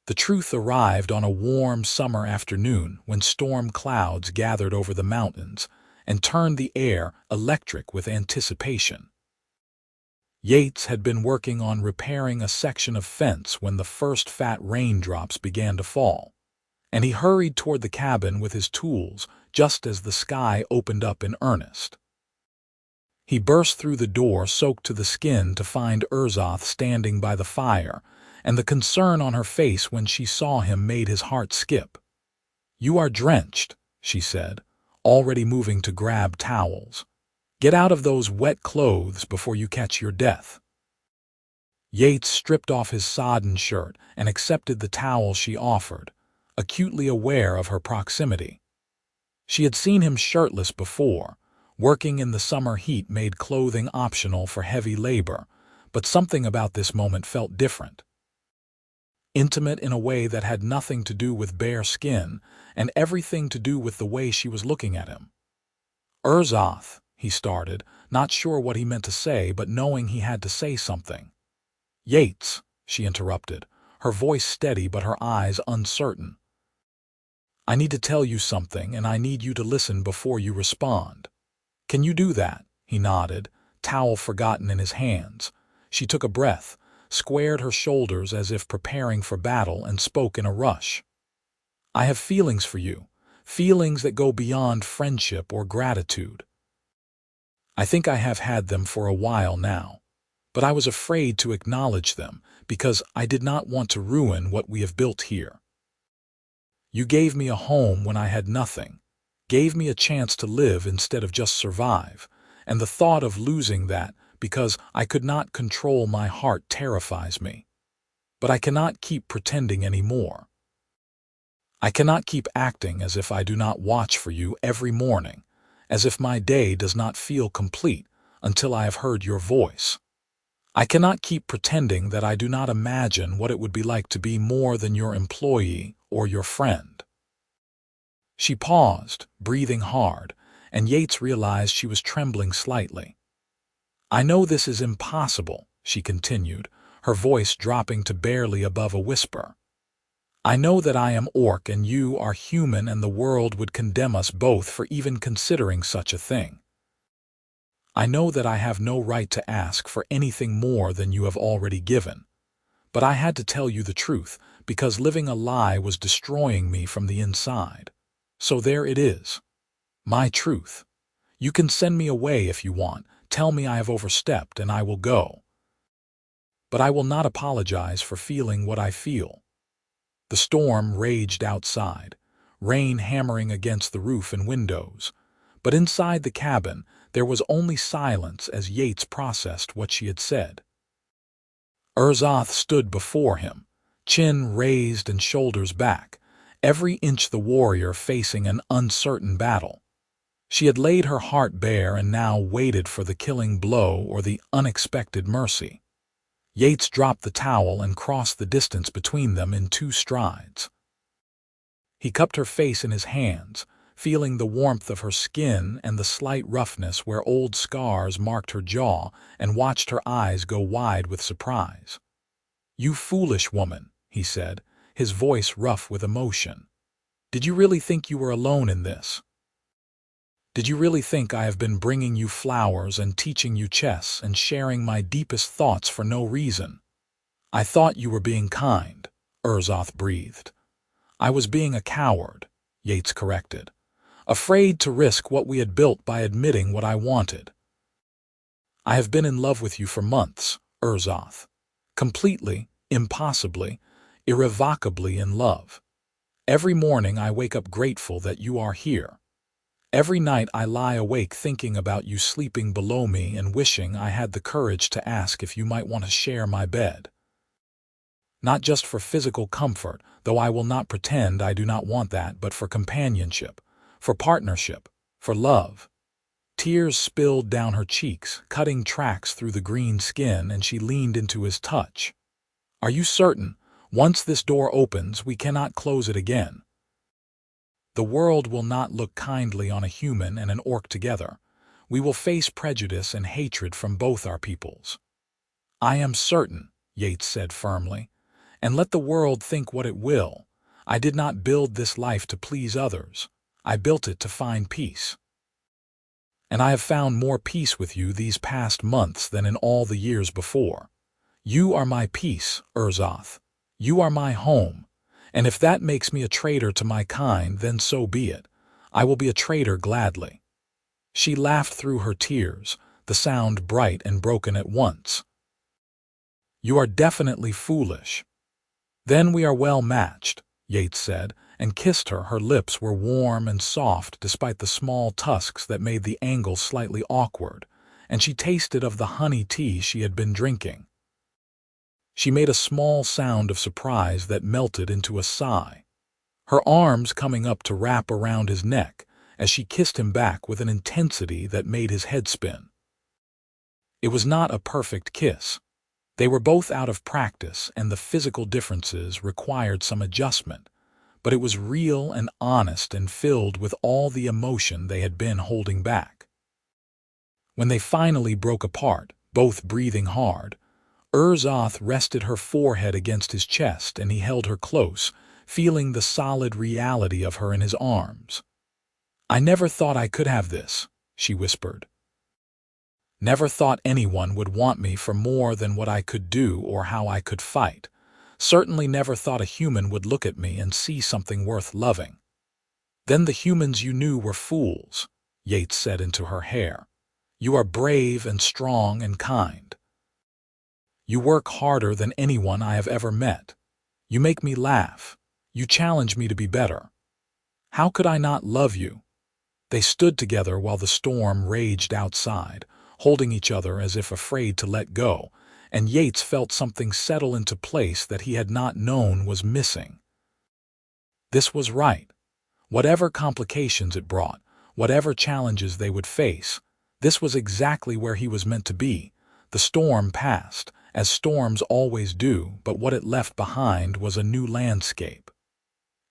The truth arrived on a warm summer afternoon when storm clouds gathered over the mountains and turned the air electric with anticipation. Yates had been working on repairing a section of fence when the first fat raindrops began to fall, and he hurried toward the cabin with his tools just as the sky opened up in earnest. He burst through the door soaked to the skin to find Urzoth standing by the fire, and the concern on her face when she saw him made his heart skip. "You are drenched," she said, already moving to grab towels. "Get out of those wet clothes before you catch your death." Yates stripped off his sodden shirt and accepted the towel she offered, acutely aware of her proximity. She had seen him shirtless before. Working in the summer heat made clothing optional for heavy labor, but something about this moment felt different. Intimate in a way that had nothing to do with bare skin and everything to do with the way she was looking at him. "Urzoth," he started, not sure what he meant to say, but knowing he had to say something. "Yates," she interrupted, her voice steady but her eyes uncertain. "I need to tell you something, and I need you to listen before you respond." "Can you do that?" He nodded, towel forgotten in his hands. She took a breath, squared her shoulders as if preparing for battle, and spoke in a rush. "I have feelings for you, feelings that go beyond friendship or gratitude. I think I have had them for a while now, but I was afraid to acknowledge them because I did not want to ruin what we have built here. You gave me a home when I had nothing, gave me a chance to live instead of just survive, and the thought of losing that because I could not control my heart terrifies me. But I cannot keep pretending anymore. I cannot keep acting as if I do not watch for you every morning, as if my day does not feel complete until I have heard your voice. I cannot keep pretending that I do not imagine what it would be like to be more than your employee or your friend. She paused, breathing hard, and Yates realized she was trembling slightly. "I know this is impossible," she continued, her voice dropping to barely above a whisper. "I know that I am orc and you are human, and the world would condemn us both for even considering such a thing. I know that I have no right to ask for anything more than you have already given. But I had to tell you the truth, because living a lie was destroying me from the inside. So there it is. My truth. You can send me away if you want, tell me I have overstepped, and I will go. But I will not apologize for feeling what I feel." The storm raged outside, rain hammering against the roof and windows. But inside the cabin, there was only silence as Yates processed what she had said. Urzoth stood before him, chin raised and shoulders back, every inch the warrior facing an uncertain battle. She had laid her heart bare and now waited for the killing blow or the unexpected mercy. Yates dropped the towel and crossed the distance between them in 2 strides. He cupped her face in his hands, feeling the warmth of her skin and the slight roughness where old scars marked her jaw, and watched her eyes go wide with surprise. "You foolish woman," he said, his voice rough with emotion. "Did you really think you were alone in this? Did you really think I have been bringing you flowers and teaching you chess and sharing my deepest thoughts for no reason? I thought you were being kind," Urzoth breathed. "I was being a coward," Yates corrected. "Afraid to risk what we had built by admitting what I wanted." "I have been in love with you for months, Urzoth. Completely, impossibly, irrevocably in love. Every morning I wake up grateful that you are here. Every night I lie awake thinking about you sleeping below me and wishing I had the courage to ask if you might want to share my bed. Not just for physical comfort, though I will not pretend I do not want that, but for companionship, for partnership, for love." Tears spilled down her cheeks, cutting tracks through the green skin, and she leaned into his touch. "Are you certain? Once this door opens, we cannot close it again. The world will not look kindly on a human and an orc together. We will face prejudice and hatred from both our peoples." "I am certain," Yates said firmly, "and let the world think what it will. I did not build this life to please others. I built it to find peace. And I have found more peace with you these past months than in all the years before. You are my peace, Urzoth. You are my home. And if that makes me a traitor to my kind, then so be it. I will be a traitor gladly." She laughed through her tears, the sound bright and broken at once. "You are definitely foolish." "Then we are well matched," Yates said, and kissed her. Her lips were warm and soft despite the small tusks that made the angle slightly awkward, and she tasted of the honey tea she had been drinking. She made a small sound of surprise that melted into a sigh, her arms coming up to wrap around his neck as she kissed him back with an intensity that made his head spin. It was not a perfect kiss. They were both out of practice, and the physical differences required some adjustment, but it was real and honest and filled with all the emotion they had been holding back. When they finally broke apart, both breathing hard, Urzoth rested her forehead against his chest and he held her close, feeling the solid reality of her in his arms. "I never thought I could have this," she whispered. "Never thought anyone would want me for more than what I could do or how I could fight. Certainly never thought a human would look at me and see something worth loving." "Then the humans you knew were fools," Yates said into her hair. "You are brave and strong and kind. You work harder than anyone I have ever met. You make me laugh. You challenge me to be better. How could I not love you?" They stood together while the storm raged outside, holding each other as if afraid to let go, and Yates felt something settle into place that he had not known was missing. This was right. Whatever complications it brought, whatever challenges they would face, this was exactly where he was meant to be. The storm passed, as storms always do, but what it left behind was a new landscape.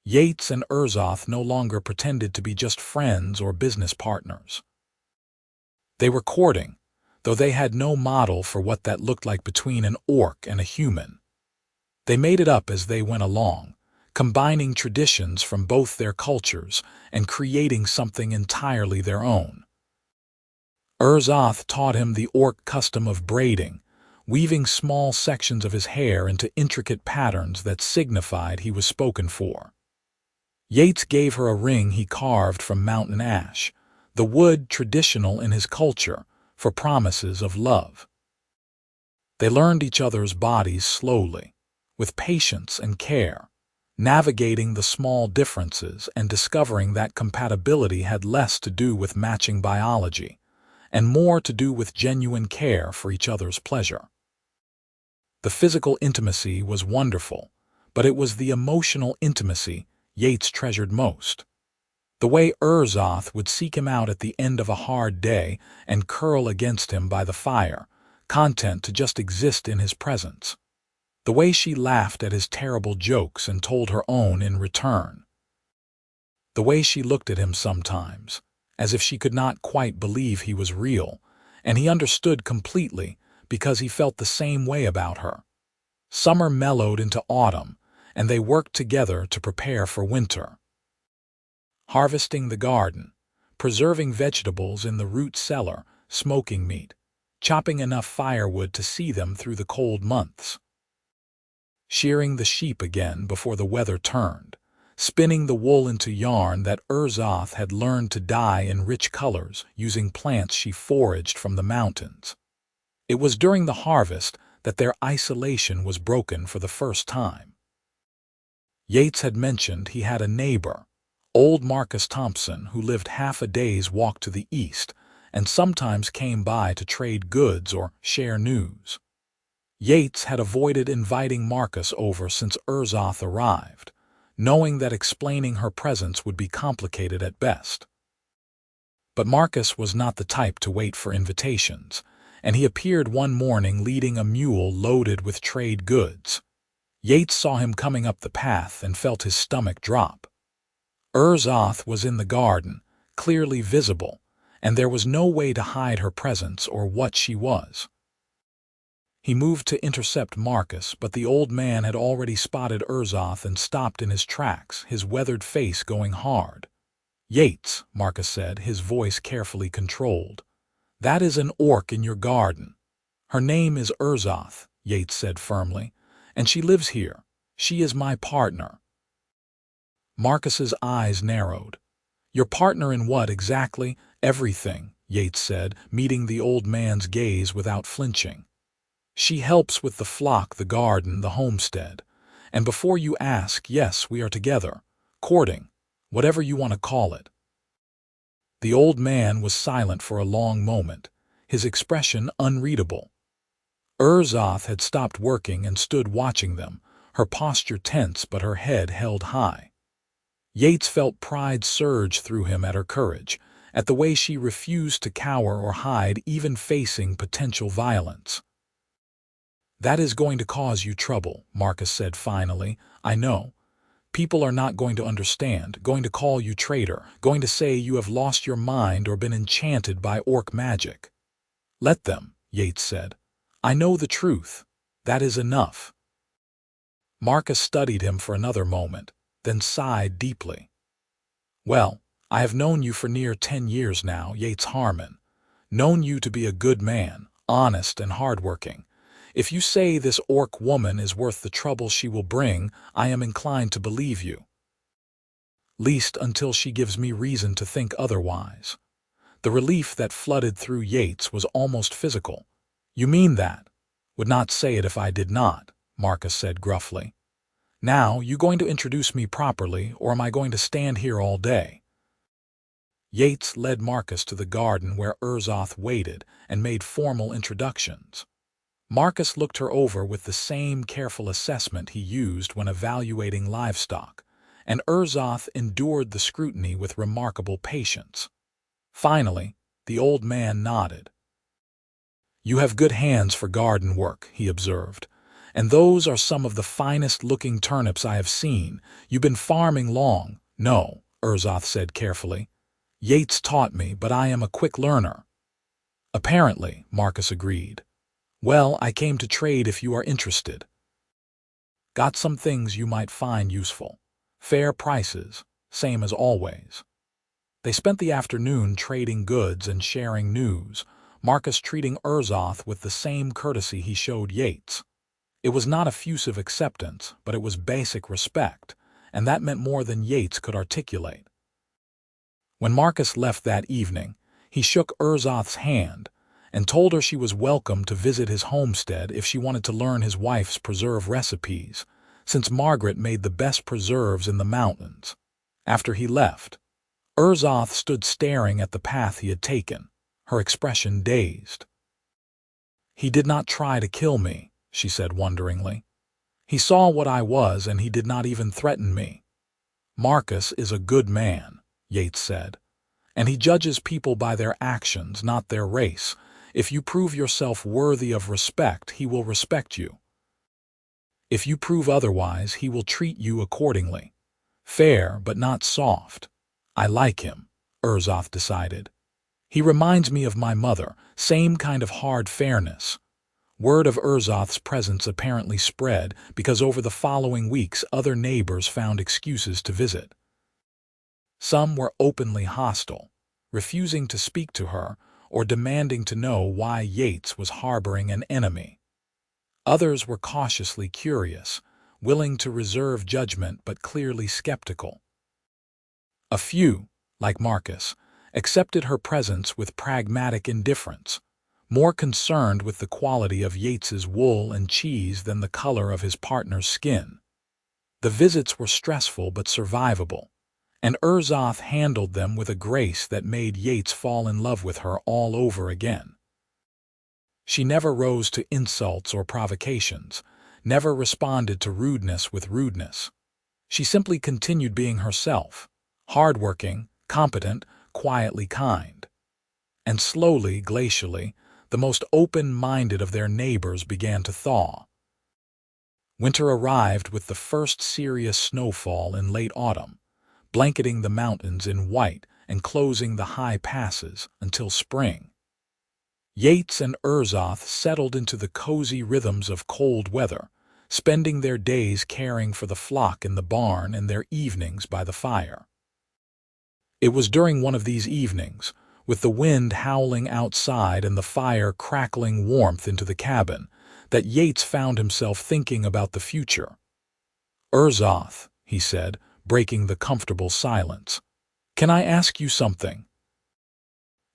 Yates and Urzoth no longer pretended to be just friends or business partners. They were courting, though they had no model for what that looked like between an orc and a human. They made it up as they went along, combining traditions from both their cultures and creating something entirely their own. Urzoth taught him the orc custom of braiding, weaving small sections of his hair into intricate patterns that signified he was spoken for. Yates gave her a ring he carved from mountain ash, the wood traditional in his culture, for promises of love. They learned each other's bodies slowly, with patience and care, navigating the small differences and discovering that compatibility had less to do with matching biology and more to do with genuine care for each other's pleasure. The physical intimacy was wonderful, but it was the emotional intimacy Yates treasured most. The way Urzoth would seek him out at the end of a hard day and curl against him by the fire, content to just exist in his presence. The way she laughed at his terrible jokes and told her own in return. The way she looked at him sometimes, as if she could not quite believe he was real, and he understood completely because he felt the same way about her. Summer mellowed into autumn, and they worked together to prepare for winter. Harvesting the garden, preserving vegetables in the root cellar, smoking meat, chopping enough firewood to see them through the cold months. Shearing the sheep again before the weather turned, spinning the wool into yarn that Urzoth had learned to dye in rich colors using plants she foraged from the mountains. It was during the harvest that their isolation was broken for the first time. Yates had mentioned he had a neighbor, old Marcus Thompson, who lived half a day's walk to the east and sometimes came by to trade goods or share news. Yates had avoided inviting Marcus over since Urzoth arrived, knowing that explaining her presence would be complicated at best. But Marcus was not the type to wait for invitations, and he appeared one morning leading a mule loaded with trade goods. Yates saw him coming up the path and felt his stomach drop. Urzoth was in the garden, clearly visible, and there was no way to hide her presence or what she was. He moved to intercept Marcus, but the old man had already spotted Urzoth and stopped in his tracks, his weathered face going hard. "Yates," Marcus said, his voice carefully controlled. "That is an orc in your garden. Her name is Urzoth," Yates said firmly, "and she lives here. She is my partner." Marcus's eyes narrowed. "Your partner in what exactly?" "Everything," Yates said, meeting the old man's gaze without flinching. "She helps with the flock, the garden, the homestead. And before you ask, yes, we are together, courting, whatever you want to call it." The old man was silent for a long moment, his expression unreadable. Urzoth had stopped working and stood watching them, her posture tense but her head held high. Yates felt pride surge through him at her courage, at the way she refused to cower or hide even facing potential violence. "That is going to cause you trouble," Marcus said finally. "I know. People are not going to understand, going to call you traitor, going to say you have lost your mind or been enchanted by orc magic." "Let them," Yates said. "I know the truth. That is enough." Marcus studied him for another moment, then sighed deeply. "Well, I have known you for near 10 years now, Yates Harmon. Known you to be a good man, honest and hardworking. If you say this orc woman is worth the trouble she will bring, I am inclined to believe you. Least until she gives me reason to think otherwise." The relief that flooded through Yates was almost physical. "You mean that?" "Would not say it if I did not," Marcus said gruffly. "Now, you going to introduce me properly, or am I going to stand here all day?" Yates led Marcus to the garden where Urzoth waited and made formal introductions. Marcus looked her over with the same careful assessment he used when evaluating livestock, and Urzoth endured the scrutiny with remarkable patience. Finally, the old man nodded. "You have good hands for garden work," he observed, And those are some of the finest-looking turnips I have seen. You've been farming long." "No," Urzoth said carefully. "Yates taught me, but I am a quick learner." "Apparently," Marcus agreed. "Well, I came to trade if you are interested. Got some things you might find useful. Fair prices, same as always." They spent the afternoon trading goods and sharing news, Marcus treating Urzoth with the same courtesy he showed Yates. It was not effusive acceptance, but it was basic respect, and that meant more than Yates could articulate. When Marcus left that evening, he shook Urzoth's hand and told her she was welcome to visit his homestead if she wanted to learn his wife's preserve recipes, since Margaret made the best preserves in the mountains. After he left, Urzoth stood staring at the path he had taken, her expression dazed. "He did not try to kill me," she said wonderingly. "He saw what I was and he did not even threaten me." "Marcus is a good man," Yates said, "and he judges people by their actions, not their race. If you prove yourself worthy of respect, he will respect you. If you prove otherwise, he will treat you accordingly. Fair, but not soft. I like him," Urzoth decided. "He reminds me of my mother, same kind of hard fairness." Word of Urzoth's presence apparently spread because over the following weeks other neighbors found excuses to visit. Some were openly hostile, refusing to speak to her or demanding to know why Yates was harboring an enemy. Others were cautiously curious, willing to reserve judgment but clearly skeptical. A few, like Marcus, accepted her presence with pragmatic indifference, more concerned with the quality of Yates's wool and cheese than the color of his partner's skin. The visits were stressful but survivable, and Urzoth handled them with a grace that made Yates fall in love with her all over again. She never rose to insults or provocations, never responded to rudeness with rudeness. She simply continued being herself, hardworking, competent, quietly kind. And slowly, glacially, the most open-minded of their neighbors began to thaw. Winter arrived with the first serious snowfall in late autumn, blanketing the mountains in white and closing the high passes until spring. Yates and Urzoth settled into the cozy rhythms of cold weather, spending their days caring for the flock in the barn and their evenings by the fire. It was during one of these evenings, with the wind howling outside and the fire crackling warmth into the cabin, that Yates found himself thinking about the future. "Urzoth," he said, breaking the comfortable silence, "can I ask you something?"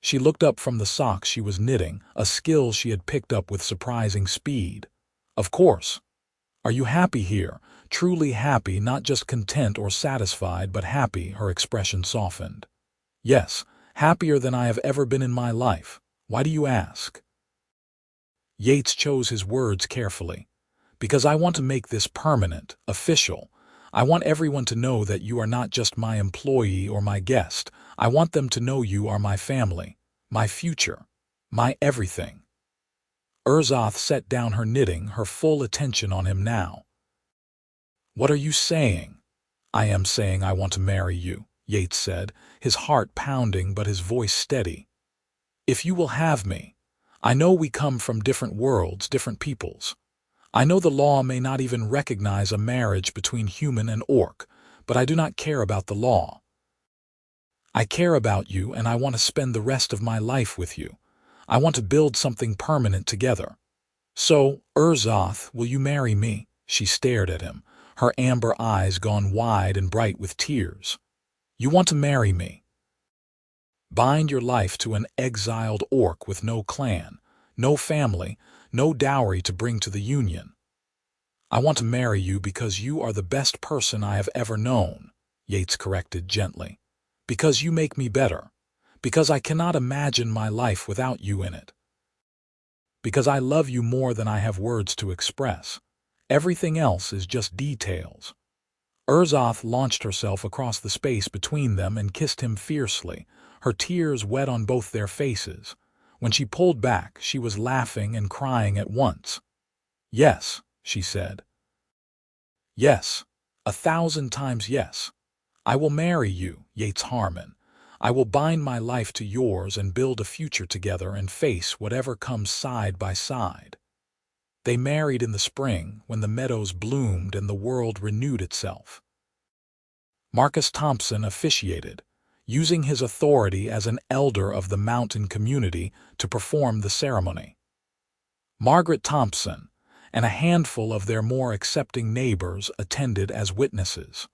She looked up from the socks she was knitting, a skill she had picked up with surprising speed. "Of course. Are you happy here? Truly happy, not just content or satisfied, but happy?" Her expression softened. "Yes, happier than I have ever been in my life. Why do you ask?" Yates chose his words carefully. "Because I want to make this permanent, official. I want everyone to know that you are not just my employee or my guest. I want them to know you are my family, my future, my everything." Urzoth set down her knitting, her full attention on him now. "What are you saying?" "I am saying I want to marry you," Yates said, his heart pounding but his voice steady. "If you will have me. I know we come from different worlds, different peoples. I know the law may not even recognize a marriage between human and orc, but I do not care about the law. I care about you, and I want to spend the rest of my life with you. I want to build something permanent together. So, Urzoth, will you marry me?" She stared at him, her amber eyes gone wide and bright with tears. "You want to marry me? Bind your life to an exiled orc with no clan, no family, no dowry to bring to the union. I want to marry you because you are the best person I have ever known," Yates corrected gently. "Because you make me better. Because I cannot imagine my life without you in it. Because I love you more than I have words to express. Everything else is just details." Urzoth launched herself across the space between them and kissed him fiercely, her tears wet on both their faces. When she pulled back, she was laughing and crying at once. "Yes," she said. Yes, 1,000 times yes. I will marry you, Yates Harmon. I will bind my life to yours and build a future together and face whatever comes side by side. They married in the spring when the meadows bloomed and the world renewed itself. Marcus Thompson officiated, using his authority as an elder of the mountain community to perform the ceremony. Margaret Thompson and a handful of their more accepting neighbors attended as witnesses.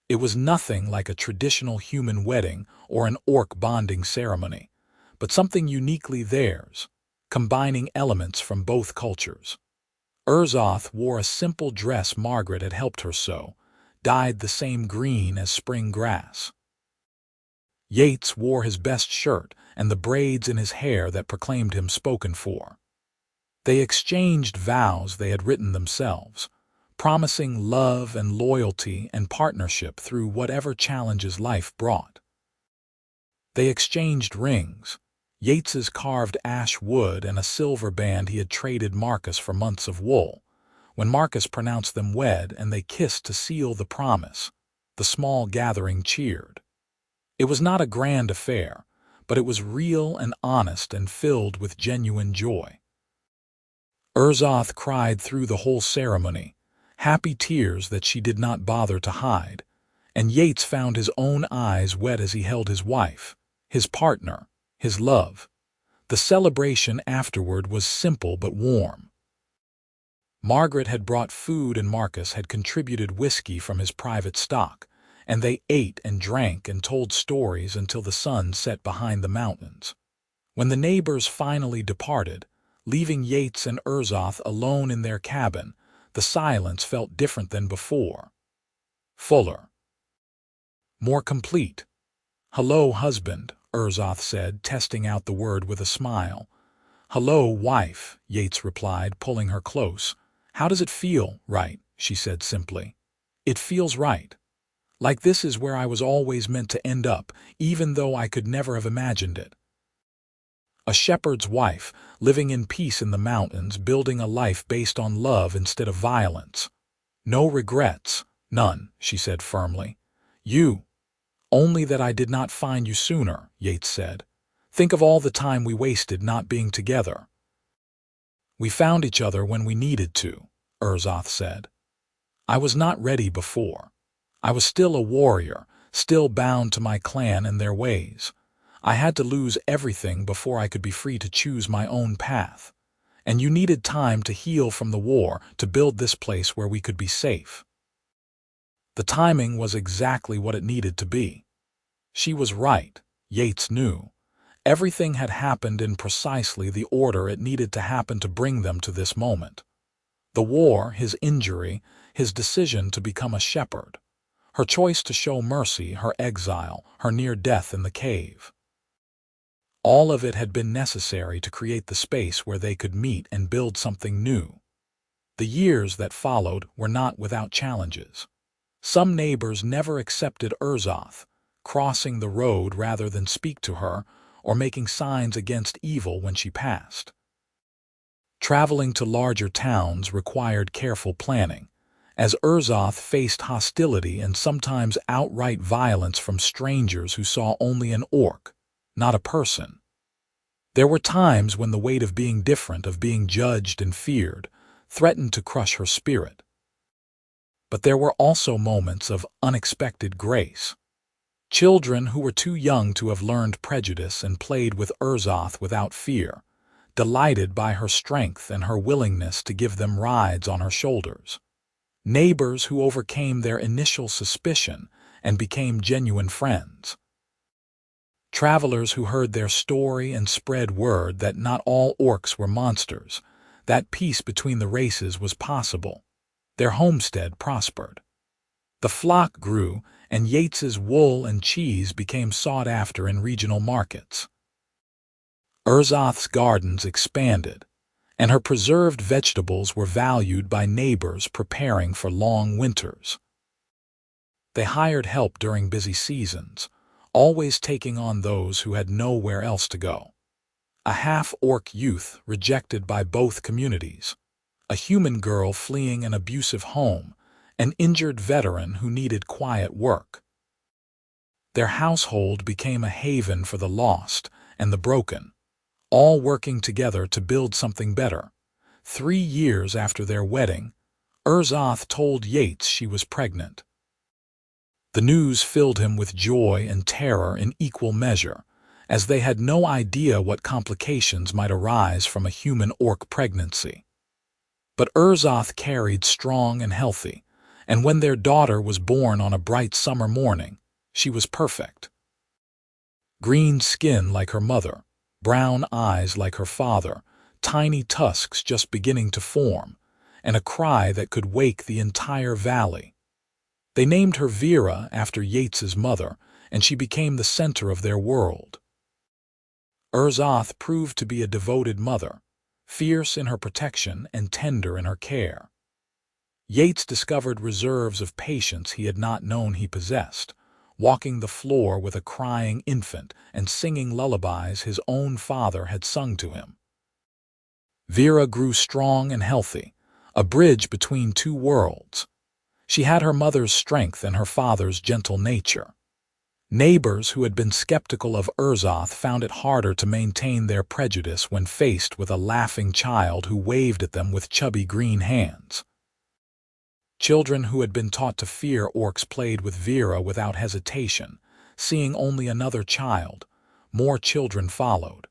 It was nothing like a traditional human wedding or an orc bonding ceremony, but something uniquely theirs, combining elements from both cultures. Urzoth wore a simple dress Margaret had helped her sew, dyed the same green as spring grass. Yates wore his best shirt and the braids in his hair that proclaimed him spoken for. They exchanged vows they had written themselves, promising love and loyalty and partnership through whatever challenges life brought. They exchanged rings, Yates's carved ash wood and a silver band he had traded Marcus for months of wool. When Marcus pronounced them wed and they kissed to seal the promise, the small gathering cheered. It was not a grand affair, but it was real and honest and filled with genuine joy. Urzoth cried through the whole ceremony, happy tears that she did not bother to hide, and Yates found his own eyes wet as he held his wife, his partner, his love. The celebration afterward was simple but warm. Margaret had brought food and Marcus had contributed whiskey from his private stock, and they ate and drank and told stories until the sun set behind the mountains. When the neighbors finally departed, leaving Yates and Urzoth alone in their cabin, the silence felt different than before. Fuller. More complete. "Hello, husband," Urzoth said, testing out the word with a smile. "Hello, wife," Yates replied, pulling her close. "How does it feel?" "Right," she said simply. "It feels right. Like this is where I was always meant to end up, even though I could never have imagined it." A shepherd's wife, living in peace in the mountains, building a life based on love instead of violence. "No regrets, none," she said firmly. Only that I did not find you sooner," Yates said. "Think of all the time we wasted not being together." "We found each other when we needed to," Urzoth said. "I was not ready before. I was still a warrior, still bound to my clan and their ways. I had to lose everything before I could be free to choose my own path. And you needed time to heal from the war, to build this place where we could be safe." The timing was exactly what it needed to be. She was right, Yates knew. Everything had happened in precisely the order it needed to happen to bring them to this moment. The war, his injury, his decision to become a shepherd, her choice to show mercy, her exile, her near death in the cave. All of it had been necessary to create the space where they could meet and build something new. The years that followed were not without challenges. Some neighbors never accepted Urzoth, crossing the road rather than speak to her, or making signs against evil when she passed. Traveling to larger towns required careful planning, as Urzoth faced hostility and sometimes outright violence from strangers who saw only an orc, not a person. There were times when the weight of being different, of being judged and feared, threatened to crush her spirit. But there were also moments of unexpected grace. Children who were too young to have learned prejudice and played with Urzoth without fear, delighted by her strength and her willingness to give them rides on her shoulders. Neighbors who overcame their initial suspicion and became genuine friends. Travelers who heard their story and spread word that not all orcs were monsters, that peace between the races was possible. Their homestead prospered. The flock grew, and Yates's wool and cheese became sought after in regional markets. Urzoth's gardens expanded, and her preserved vegetables were valued by neighbors preparing for long winters. They hired help during busy seasons, always taking on those who had nowhere else to go. A half-orc youth rejected by both communities. a human girl fleeing an abusive home, an injured veteran who needed quiet work. Their household became a haven for the lost and the broken, all working together to build something better. 3 years after their wedding, Urzoth told Yates she was pregnant. The news filled him with joy and terror in equal measure, as they had no idea what complications might arise from a human orc pregnancy. But Urzoth carried strong and healthy, and when their daughter was born on a bright summer morning, she was perfect. Green skin like her mother, brown eyes like her father, tiny tusks just beginning to form, and a cry that could wake the entire valley. They named her Vera after Yates's mother, and she became the center of their world. Urzoth proved to be a devoted mother, fierce in her protection and tender in her care. Yates discovered reserves of patience he had not known he possessed, walking the floor with a crying infant and singing lullabies his own father had sung to him. Vera grew strong and healthy, a bridge between two worlds. She had her mother's strength and her father's gentle nature. Neighbors who had been skeptical of Urzoth found it harder to maintain their prejudice when faced with a laughing child who waved at them with chubby green hands. Children who had been taught to fear orcs played with Vera without hesitation, seeing only another child. More children followed.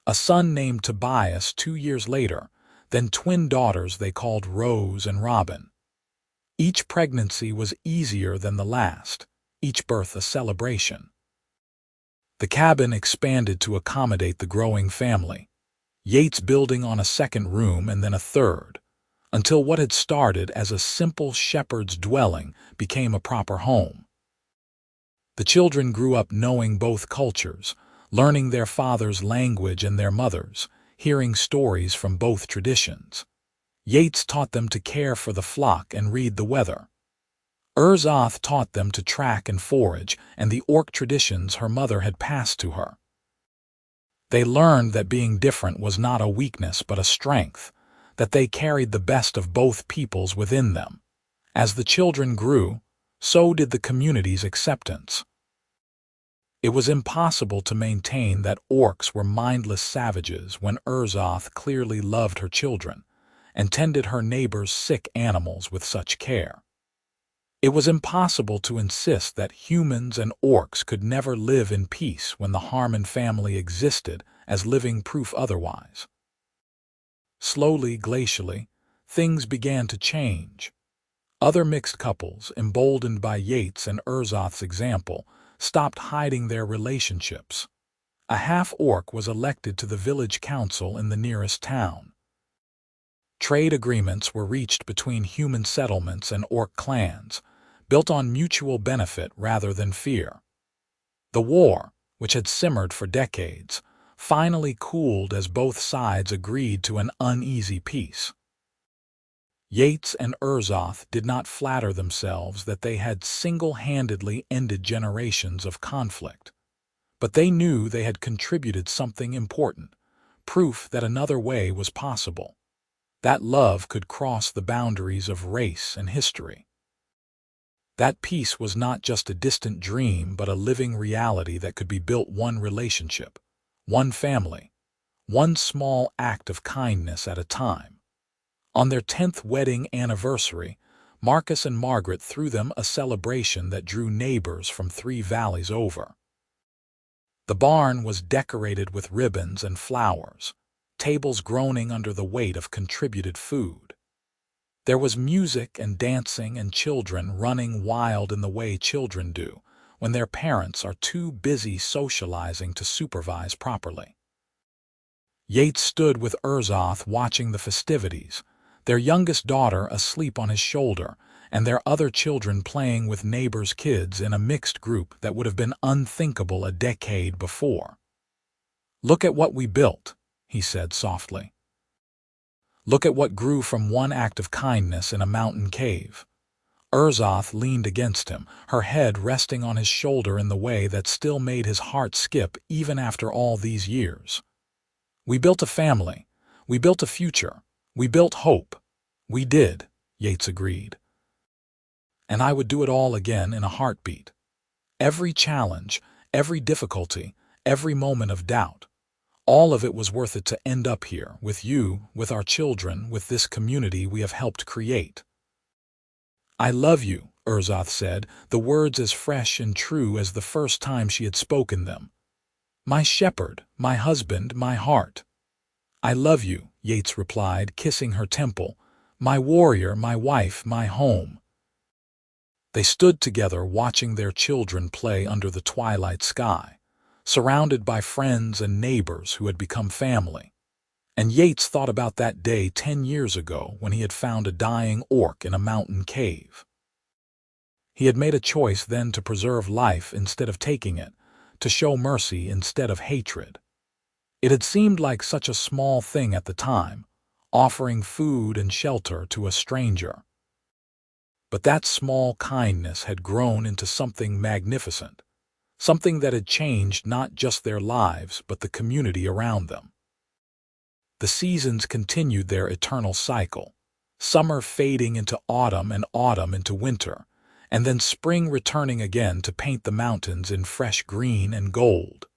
A son named Tobias 2 years later, then twin daughters they called Rose and Robin. Each pregnancy was easier than the last, each birth a celebration. The cabin expanded to accommodate the growing family, Yates building on a second room and then a third, until what had started as a simple shepherd's dwelling became a proper home. The children grew up knowing both cultures, learning their father's language and their mother's, hearing stories from both traditions. Yates taught them to care for the flock and read the weather. Urzoth taught them to track and forage, and the orc traditions her mother had passed to her. They learned that being different was not a weakness but a strength, that they carried the best of both peoples within them. As the children grew, so did the community's acceptance. It was impossible to maintain that orcs were mindless savages when Urzoth clearly loved her children and tended her neighbors' sick animals with such care. It was impossible to insist that humans and orcs could never live in peace when the Harmon family existed as living proof otherwise. Slowly, glacially, things began to change. Other mixed couples, emboldened by Yates and Urzoth's example, stopped hiding their relationships. A half-orc was elected to the village council in the nearest town. Trade agreements were reached between human settlements and orc clans, built on mutual benefit rather than fear. The war, which had simmered for decades, finally cooled as both sides agreed to an uneasy peace. Yates and Urzoth did not flatter themselves that they had single-handedly ended generations of conflict, but they knew they had contributed something important, proof that another way was possible, that love could cross the boundaries of race and history. That peace was not just a distant dream but a living reality that could be built one relationship, one family, one small act of kindness at a time. On their 10th wedding anniversary, Marcus and Margaret threw them a celebration that drew neighbors from 3 valleys over. The barn was decorated with ribbons and flowers, tables groaning under the weight of contributed food. There was music and dancing and children running wild in the way children do when their parents are too busy socializing to supervise properly. Yates stood with Urzoth watching the festivities, their youngest daughter asleep on his shoulder, and their other children playing with neighbors' kids in a mixed group that would have been unthinkable a decade before. "Look at what we built," he said softly. "Look at what grew from one act of kindness in a mountain cave." Urzoth leaned against him, her head resting on his shoulder in the way that still made his heart skip even after all these years. "We built a family. We built a future. We built hope." We did, Yates agreed. And I would do it all again in a heartbeat. Every challenge, every difficulty, every moment of doubt. All of it was worth it to end up here, with you, with our children, with this community we have helped create. I love you, Urzoth said, the words as fresh and true as the first time she had spoken them. My shepherd, my husband, my heart. I love you, Yates replied, kissing her temple. My warrior, my wife, my home. They stood together watching their children play under the twilight sky, surrounded by friends and neighbors who had become family. And Yates thought about that day 10 years ago when he had found a dying orc in a mountain cave. He had made a choice then to preserve life instead of taking it, to show mercy instead of hatred. It had seemed like such a small thing at the time, offering food and shelter to a stranger. But that small kindness had grown into something magnificent, something that had changed not just their lives but the community around them. The seasons continued their eternal cycle, summer fading into autumn and autumn into winter, and then spring returning again to paint the mountains in fresh green and gold.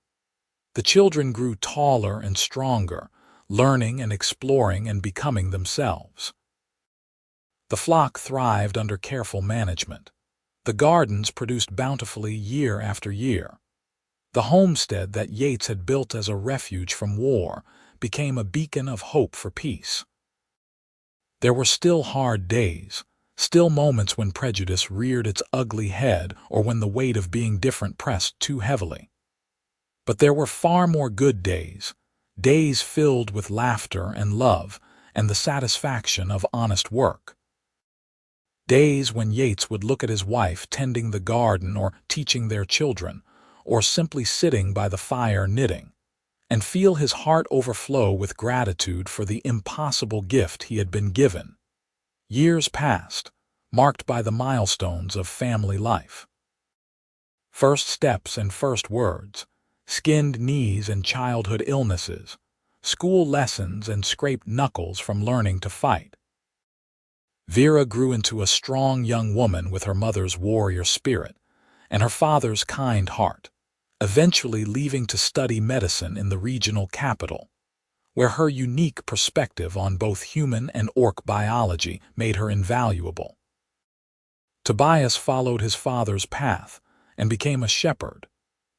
The children grew taller and stronger, learning and exploring and becoming themselves. The flock thrived under careful management. The gardens produced bountifully year after year. The homestead that Yates had built as a refuge from war became a beacon of hope for peace. There were still hard days, still moments when prejudice reared its ugly head or when the weight of being different pressed too heavily. But there were far more good days, days filled with laughter and love and the satisfaction of honest work. Days when Yates would look at his wife tending the garden or teaching their children, or simply sitting by the fire knitting, and feel his heart overflow with gratitude for the impossible gift he had been given. Years passed, marked by the milestones of family life. First steps and first words, skinned knees and childhood illnesses, school lessons and scraped knuckles from learning to fight. Vera grew into a strong young woman with her mother's warrior spirit and her father's kind heart, eventually leaving to study medicine in the regional capital, where her unique perspective on both human and orc biology made her invaluable. Tobias followed his father's path and became a shepherd,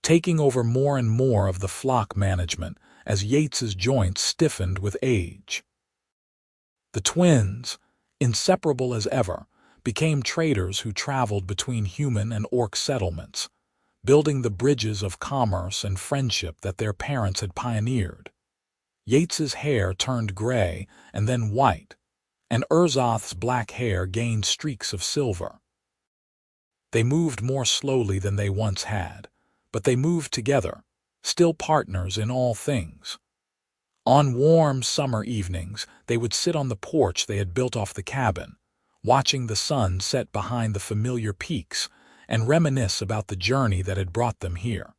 taking over more and more of the flock management as Yates's joints stiffened with age. The twins, inseparable as ever, became traders who traveled between human and orc settlements, building the bridges of commerce and friendship that their parents had pioneered. Yates's hair turned gray and then white, and Urzoth's black hair gained streaks of silver. They moved more slowly than they once had, but they moved together, still partners in all things. On warm summer evenings, they would sit on the porch they had built off the cabin, watching the sun set behind the familiar peaks and reminisce about the journey that had brought them here.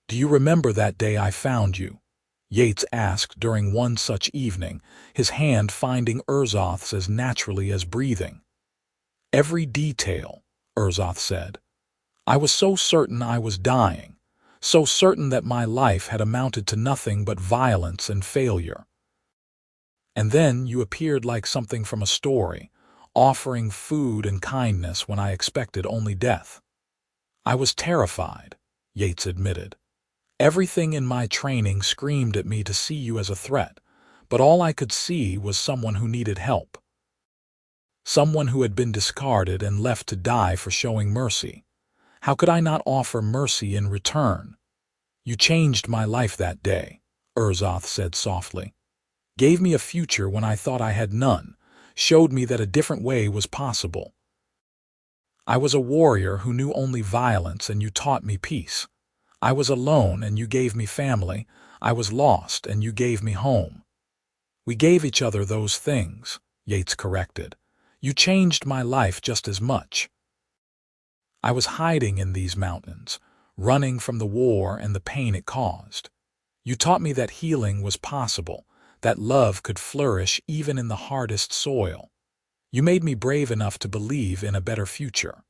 "Do you remember that day I found you?" Yates asked during one such evening, his hand finding Urzoth's as naturally as breathing. "Every detail," Urzoth said. "I was so certain I was dying, so certain that my life had amounted to nothing but violence and failure. And then you appeared like something from a story, offering food and kindness when I expected only death. I was terrified," Yates admitted. "Everything in my training screamed at me to see you as a threat, but all I could see was someone who needed help. Someone who had been discarded and left to die for showing mercy. How could I not offer mercy in return? You changed my life that day," Urzoth said softly. "Gave me a future when I thought I had none, showed me that a different way was possible. I was a warrior who knew only violence and you taught me peace. I was alone and you gave me family. I was lost and you gave me home. We gave each other those things," Yates corrected. "You changed my life just as much. I was hiding in these mountains, running from the war and the pain it caused. You taught me that healing was possible, that love could flourish even in the hardest soil. You made me brave enough to believe in a better future."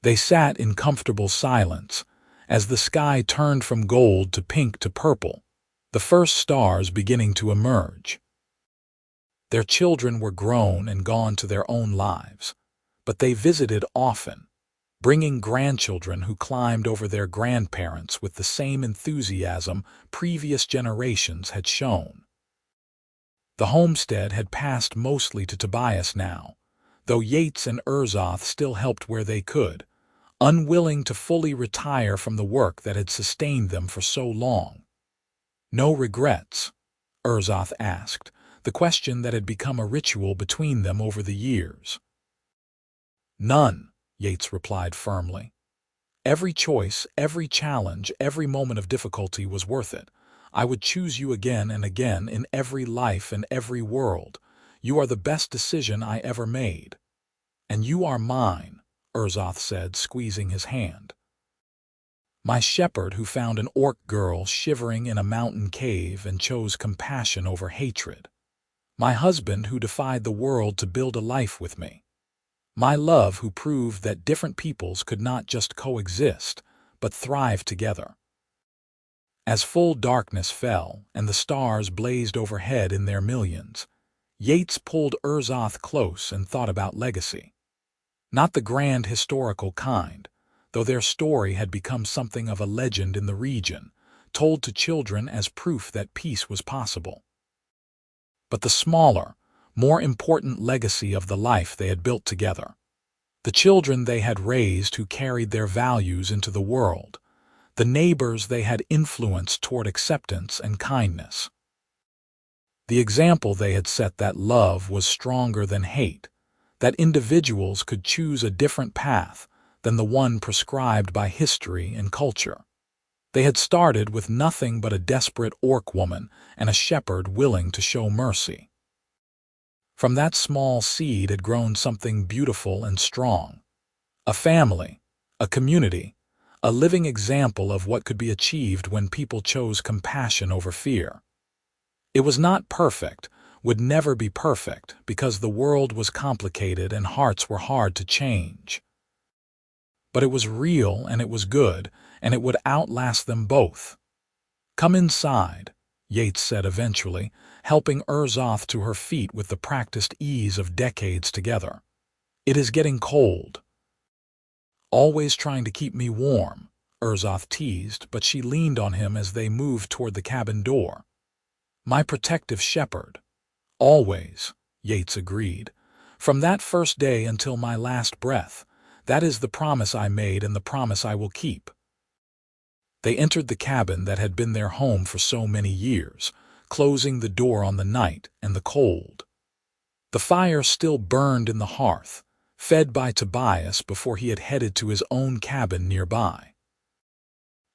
They sat in comfortable silence as the sky turned from gold to pink to purple, the first stars beginning to emerge. Their children were grown and gone to their own lives, but they visited often, bringing grandchildren who climbed over their grandparents with the same enthusiasm previous generations had shown. The homestead had passed mostly to Tobias now, though Yates and Urzoth still helped where they could, unwilling to fully retire from the work that had sustained them for so long. "No regrets?" Urzoth asked, the question that had become a ritual between them over the years. "None," Yates replied firmly. "Every choice, every challenge, every moment of difficulty was worth it. I would choose you again and again in every life and every world. You are the best decision I ever made." "And you are mine," Urzoth said, squeezing his hand. "My shepherd who found an orc girl shivering in a mountain cave and chose compassion over hatred. My husband who defied the world to build a life with me. My love who proved that different peoples could not just coexist, but thrive together." As full darkness fell and the stars blazed overhead in their millions, Yates pulled Urzoth close and thought about legacy. Not the grand historical kind, though their story had become something of a legend in the region, told to children as proof that peace was possible. But the smaller, more important legacy of the life they had built together. The children they had raised who carried their values into the world. The neighbors they had influenced toward acceptance and kindness. The example they had set that love was stronger than hate, that individuals could choose a different path than the one prescribed by history and culture. They had started with nothing but a desperate orc woman and a shepherd willing to show mercy. From that small seed had grown something beautiful and strong. A family, a community, a living example of what could be achieved when people chose compassion over fear. It was not perfect, would never be perfect, because the world was complicated and hearts were hard to change. But it was real and it was good, and it would outlast them both. "Come inside," Yates said eventually, helping Urzoth to her feet with the practiced ease of decades together. "It is getting cold." "Always trying to keep me warm," Urzoth teased, but she leaned on him as they moved toward the cabin door. "My protective shepherd." "Always," Yates agreed. "From that first day until my last breath. That is the promise I made and the promise I will keep." They entered the cabin that had been their home for so many years, closing the door on the night and the cold. The fire still burned in the hearth, fed by Tobias before he had headed to his own cabin nearby.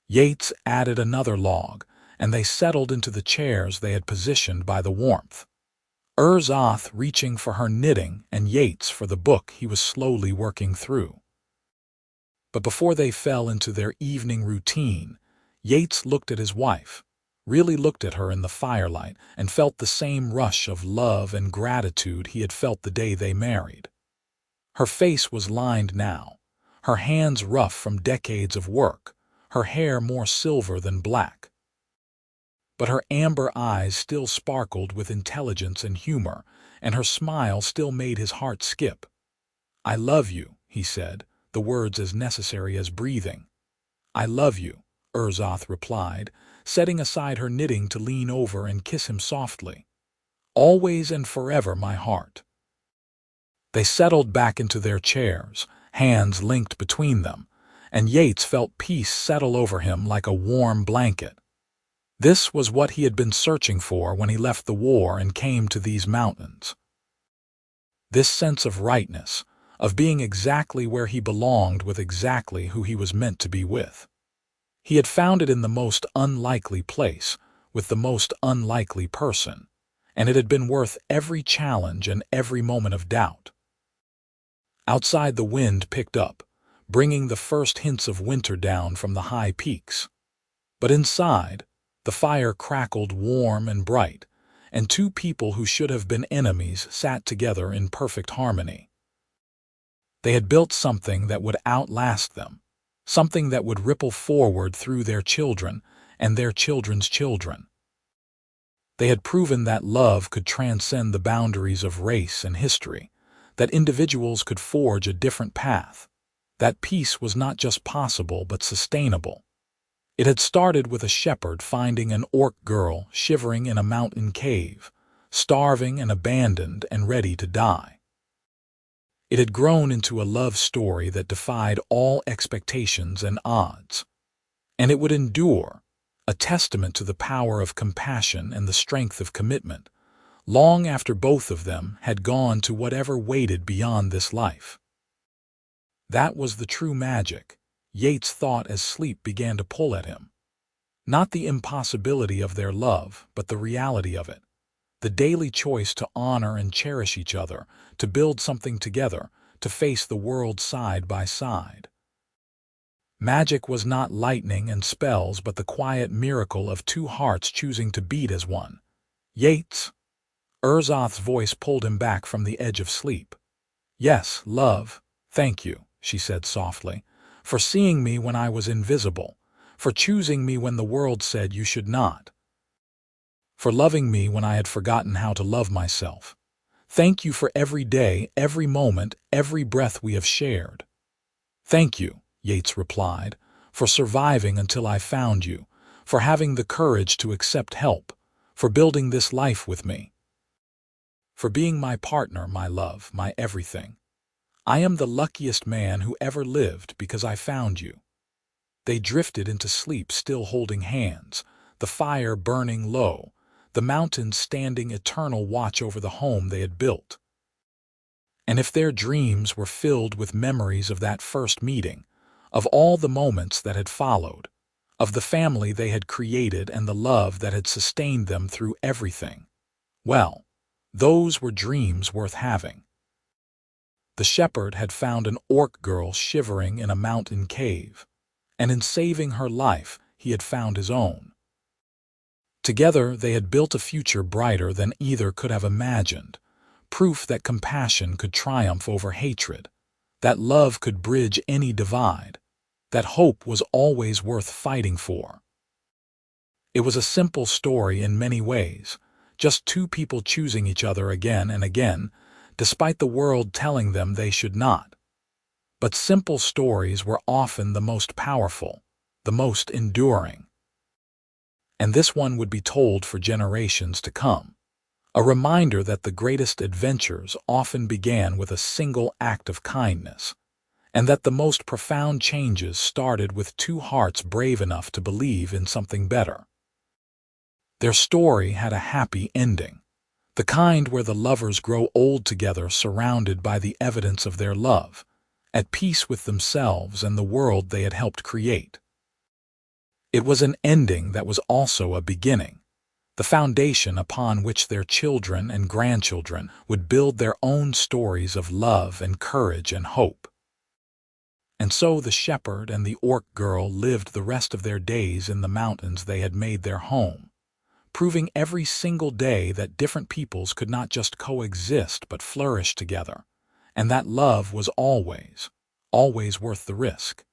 Yates added another log, and they settled into the chairs they had positioned by the warmth. Urzoth reaching for her knitting and Yates for the book he was slowly working through. But before they fell into their evening routine, Yates looked at his wife, really looked at her in the firelight, and felt the same rush of love and gratitude he had felt the day they married. Her face was lined now, her hands rough from decades of work, her hair more silver than black. But her amber eyes still sparkled with intelligence and humor, and her smile still made his heart skip. "I love you," he said, the words as necessary as breathing. "I love you," Urzoth replied, setting aside her knitting to lean over and kiss him softly. "Always and forever, my heart." They settled back into their chairs, hands linked between them, and Yates felt peace settle over him like a warm blanket. This was what he had been searching for when he left the war and came to these mountains. This sense of rightness, of being exactly where he belonged with exactly who he was meant to be with. He had found it in the most unlikely place, with the most unlikely person, and it had been worth every challenge and every moment of doubt. Outside the wind picked up, bringing the first hints of winter down from the high peaks. But inside, the fire crackled warm and bright, and two people who should have been enemies sat together in perfect harmony. They had built something that would outlast them, something that would ripple forward through their children and their children's children. They had proven that love could transcend the boundaries of race and history, that individuals could forge a different path, that peace was not just possible but sustainable. It had started with a shepherd finding an orc girl shivering in a mountain cave, starving and abandoned and ready to die. It had grown into a love story that defied all expectations and odds. And it would endure, a testament to the power of compassion and the strength of commitment, long after both of them had gone to whatever waited beyond this life. That was the true magic, Yates thought as sleep began to pull at him. Not the impossibility of their love, but the reality of it. The daily choice to honor and cherish each other, to build something together, to face the world side by side. Magic was not lightning and spells, but the quiet miracle of two hearts choosing to beat as one. Yates? Urzoth's voice pulled him back from the edge of sleep. Yes, love, thank you, she said softly, for seeing me when I was invisible, for choosing me when the world said you should not, for loving me when I had forgotten how to love myself. Thank you for every day, every moment, every breath we have shared. Thank you, Yates replied, for surviving until I found you, for having the courage to accept help, for building this life with me, for being my partner, my love, my everything. I am the luckiest man who ever lived because I found you. They drifted into sleep still holding hands, the fire burning low, the mountains standing eternal watch over the home they had built. And if their dreams were filled with memories of that first meeting, of all the moments that had followed, of the family they had created and the love that had sustained them through everything, well, those were dreams worth having. The shepherd had found an orc girl shivering in a mountain cave, and in saving her life, he had found his own. Together, they had built a future brighter than either could have imagined, proof that compassion could triumph over hatred, that love could bridge any divide, that hope was always worth fighting for. It was a simple story in many ways, just two people choosing each other again and again, despite the world telling them they should not. But simple stories were often the most powerful, the most enduring. And this one would be told for generations to come. A reminder that the greatest adventures often began with a single act of kindness, and that the most profound changes started with two hearts brave enough to believe in something better. Their story had a happy ending, the kind where the lovers grow old together surrounded by the evidence of their love, at peace with themselves and the world they had helped create. It was an ending that was also a beginning, the foundation upon which their children and grandchildren would build their own stories of love and courage and hope. And so the shepherd and the orc girl lived the rest of their days in the mountains they had made their home, proving every single day that different peoples could not just coexist but flourish together, and that love was always, always worth the risk.